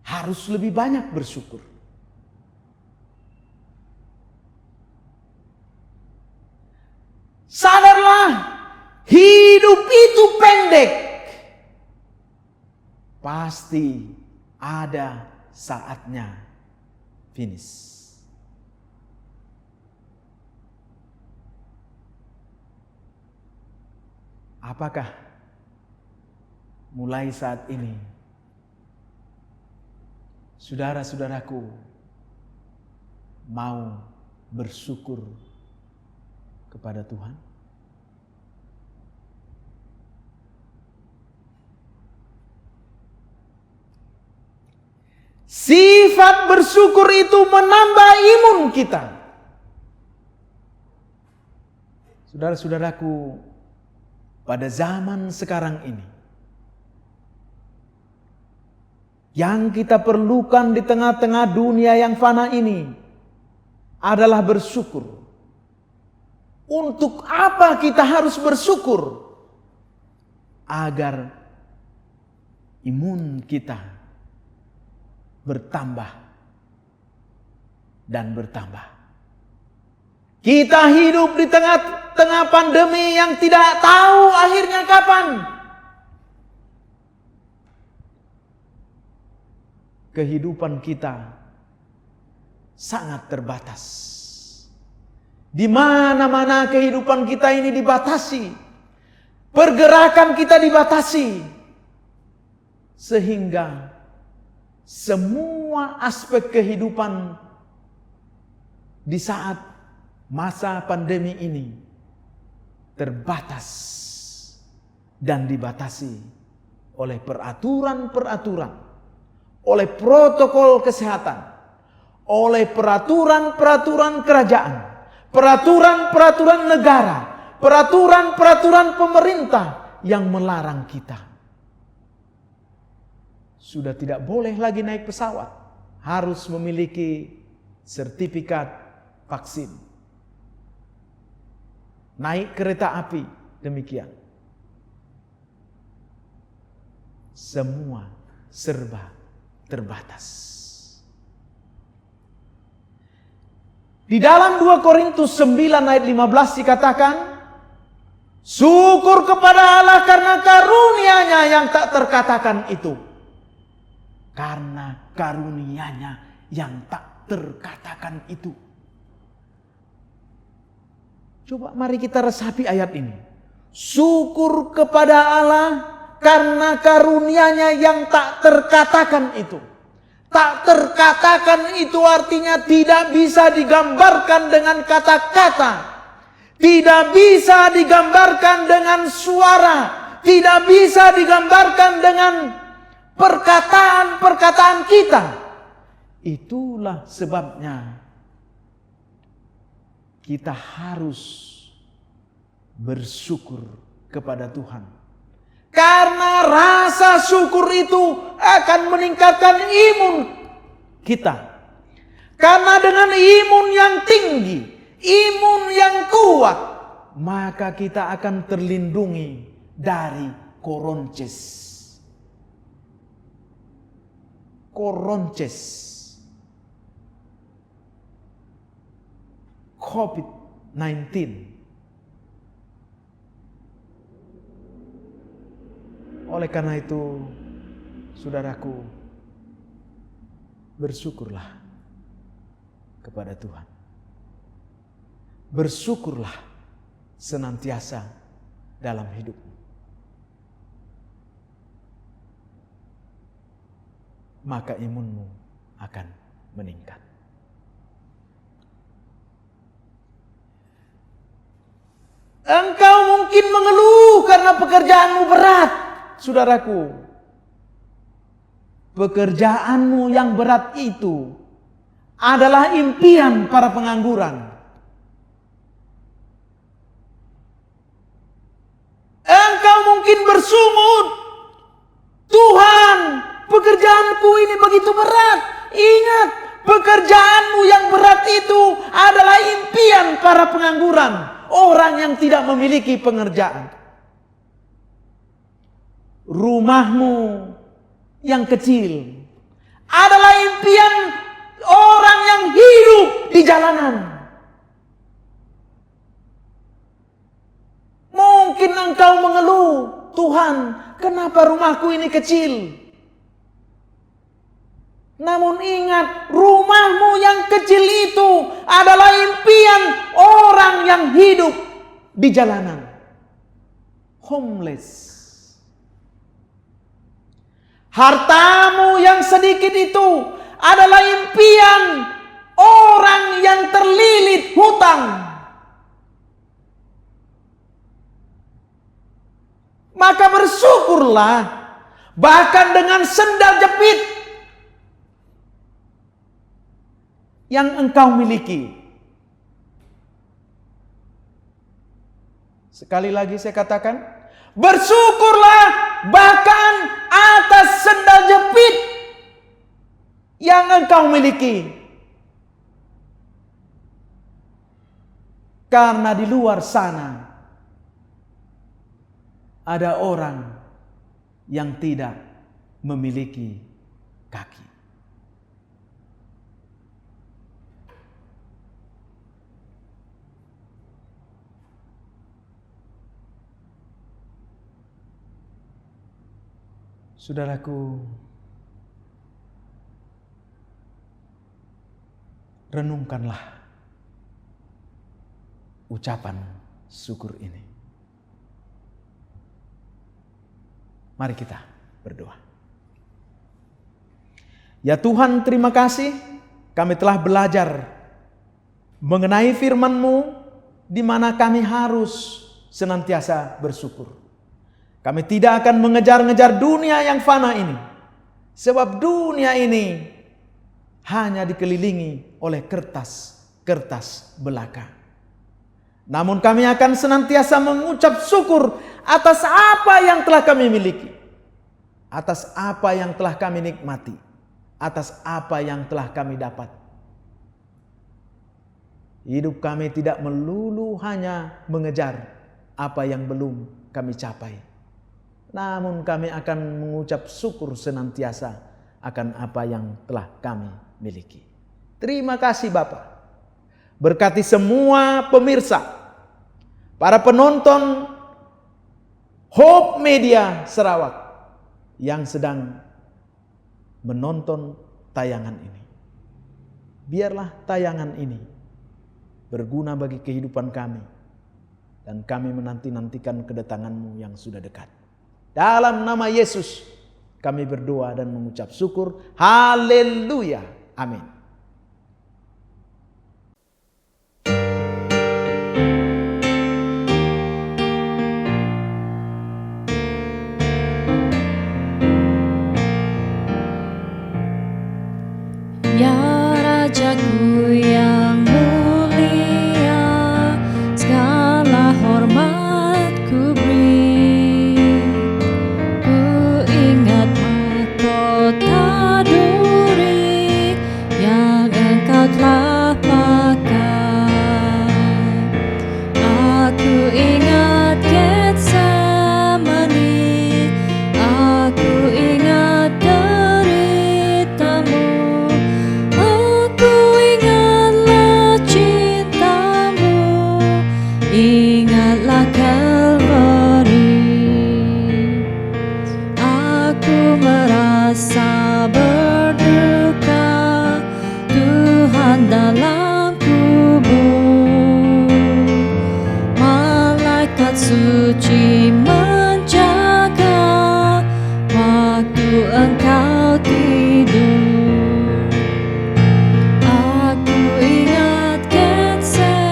harus lebih banyak bersyukur. Sadarlah, hidup itu pendek. Pasti ada saatnya finish. Apakah mulai saat ini saudara-saudaraku mau bersyukur kepada Tuhan? Sifat bersyukur itu menambah imun kita. Saudara-saudaraku, pada zaman sekarang ini, yang kita perlukan di tengah-tengah dunia yang fana ini adalah bersyukur. Untuk apa kita harus bersyukur? Agar imun kita bertambah dan bertambah. Kita hidup di tengah-tengah pandemi yang tidak tahu akhirnya kapan. Kehidupan kita sangat terbatas. Di mana-mana kehidupan kita ini dibatasi. Pergerakan kita dibatasi. Sehingga semua aspek kehidupan di saat masa pandemi ini terbatas dan dibatasi oleh peraturan-peraturan, oleh protokol kesehatan, oleh peraturan-peraturan kerajaan, peraturan-peraturan negara, peraturan-peraturan pemerintah yang melarang kita. Sudah tidak boleh lagi naik pesawat, harus memiliki sertifikat vaksin. Naik kereta api, demikian. Semua serba terbatas. Di dalam 2 Korintus 9 ayat 15 dikatakan, syukur kepada Allah karena karunia-Nya yang tak terkatakan itu. Karena karunia-Nya yang tak terkatakan itu. Coba mari kita resapi ayat ini. Syukur kepada Allah karena karunia-Nya yang tak terkatakan itu. Tak terkatakan itu artinya tidak bisa digambarkan dengan kata-kata. Tidak bisa digambarkan dengan suara. Tidak bisa digambarkan dengan perkataan-perkataan kita. Itulah sebabnya kita harus bersyukur kepada Tuhan. Karena rasa syukur itu akan meningkatkan imun kita. Karena dengan imun yang tinggi, imun yang kuat, maka kita akan terlindungi dari koronces. COVID-19. Oleh karena itu, saudaraku, bersyukurlah kepada Tuhan. Bersyukurlah senantiasa dalam hidupmu. Maka imunmu akan meningkat. Engkau mungkin mengeluh karena pekerjaanmu berat, saudaraku. Pekerjaanmu yang berat itu adalah impian para pengangguran. Engkau mungkin bersungut, Tuhan, pekerjaanku ini begitu berat. Ingat, pekerjaanmu yang berat itu adalah impian para pengangguran, orang yang tidak memiliki pekerjaan. Rumahmu yang kecil adalah impian orang yang hidup di jalanan. Mungkin engkau mengeluh, Tuhan, kenapa rumahku ini kecil? Namun ingat, rumahmu yang kecil itu adalah impian orang yang hidup di jalanan. Homeless. Hartamu yang sedikit itu adalah impian orang yang terlilit hutang. Maka bersyukurlah bahkan dengan sendal jepit yang engkau miliki. Sekali lagi saya katakan, bersyukurlah bahkan atas sendal jepit yang engkau miliki. Karena di luar sana ada orang yang tidak memiliki kaki. Saudaraku, renungkanlah ucapan syukur ini. Mari kita berdoa. Ya Tuhan, terima kasih kami telah belajar mengenai firman-Mu di mana kami harus senantiasa bersyukur. Kami tidak akan mengejar-ngejar dunia yang fana ini. Sebab dunia ini hanya dikelilingi oleh kertas belaka. Namun kami akan senantiasa mengucap syukur atas apa yang telah kami miliki. Atas apa yang telah kami nikmati. Atas apa yang telah kami dapat. Hidup kami tidak melulu hanya mengejar apa yang belum kami capai. Namun kami akan mengucap syukur senantiasa akan apa yang telah kami miliki. Terima kasih Bapa. Berkati semua pemirsa, para penonton Hope Media Sarawak yang sedang menonton tayangan ini. Biarlah tayangan ini berguna bagi kehidupan kami. Dan kami menanti-nantikan kedatangan-Mu yang sudah dekat. Dalam nama Yesus kami berdoa dan mengucap syukur. Haleluya. Amin. Ya Rajaku yang mulia, segala hormat ku beri. Ku ingat mahkota duri yang Engkau telah pakai. Aku ingat Getsemani, aku ingat derita-Mu. Aku ingatlah cinta-Mu, ingatlah Kalvari. Aku merasa berduka, Tuhan dalam kubur. Malaikat suci menjaga waktu Engkau tidur. Aku ingat Getsemani,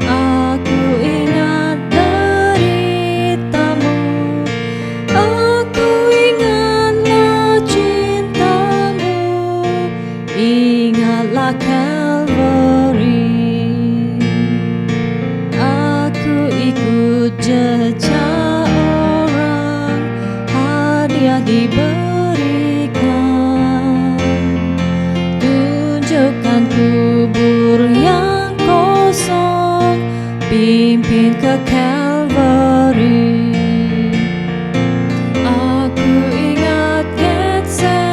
aku ingat derita-Mu. Aku ingatlah cinta-Mu, ingatlah Kalvari. Aku ikut jejak orang, hadiah diberikan. Tunjukkan kubur yang kosong, pimpin ke Kalvari. Aku ingat Getsemani,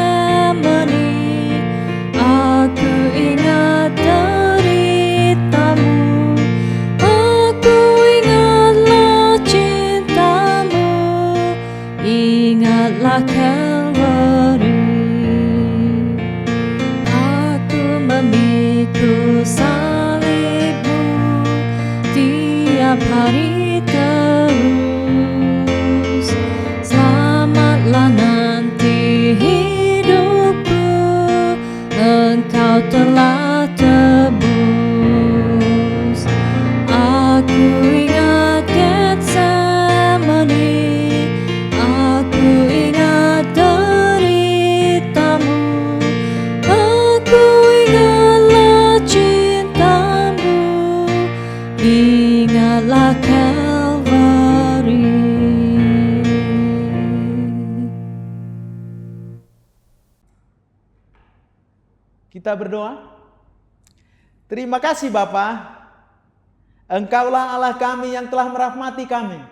aku ingat derita-Mu. Aku ingatlah cinta-Mu, ingatlah Kalvari. Aku memikul salib-Mu tiap hari terus. Selamatlah nanti hidupku, Engkau telah tebus. Aku ingat Getsemani, aku ingat derita-Mu. Aku ingatlah cinta-Mu, ingatlah Kalvari. Kita berdoa. Terima kasih Bapa. Engkaulah Allah kami yang telah merahmati kami.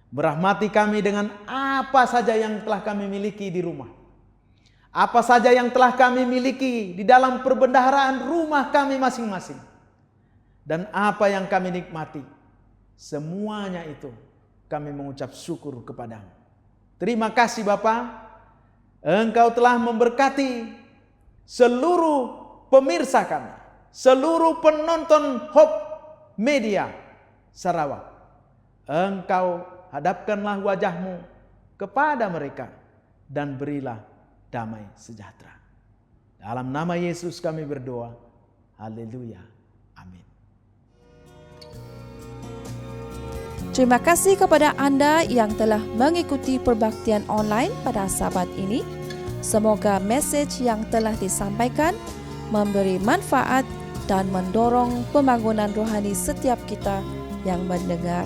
Merahmati kami dengan apa saja yang telah kami miliki di rumah. Apa saja yang telah kami miliki di dalam perbendaharaan rumah kami masing-masing. Dan apa yang kami nikmati. Semuanya itu kami mengucap syukur kepadamu. Terima kasih Bapa. Engkau telah memberkati seluruh pemirsa kami. Seluruh penonton Hope Media Sarawak. Engkau hadapkanlah wajahmu kepada mereka dan berilah damai sejahtera. Dalam nama Yesus kami berdoa. Haleluya. Amin. Terima kasih kepada Anda yang telah mengikuti perbaktian online pada Sabat ini. Semoga mesej yang telah disampaikan memberi manfaat dan mendorong pembangunan rohani setiap kita yang mendengar.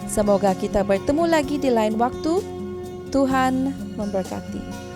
Semoga kita bertemu lagi di lain waktu. Tuhan memberkati.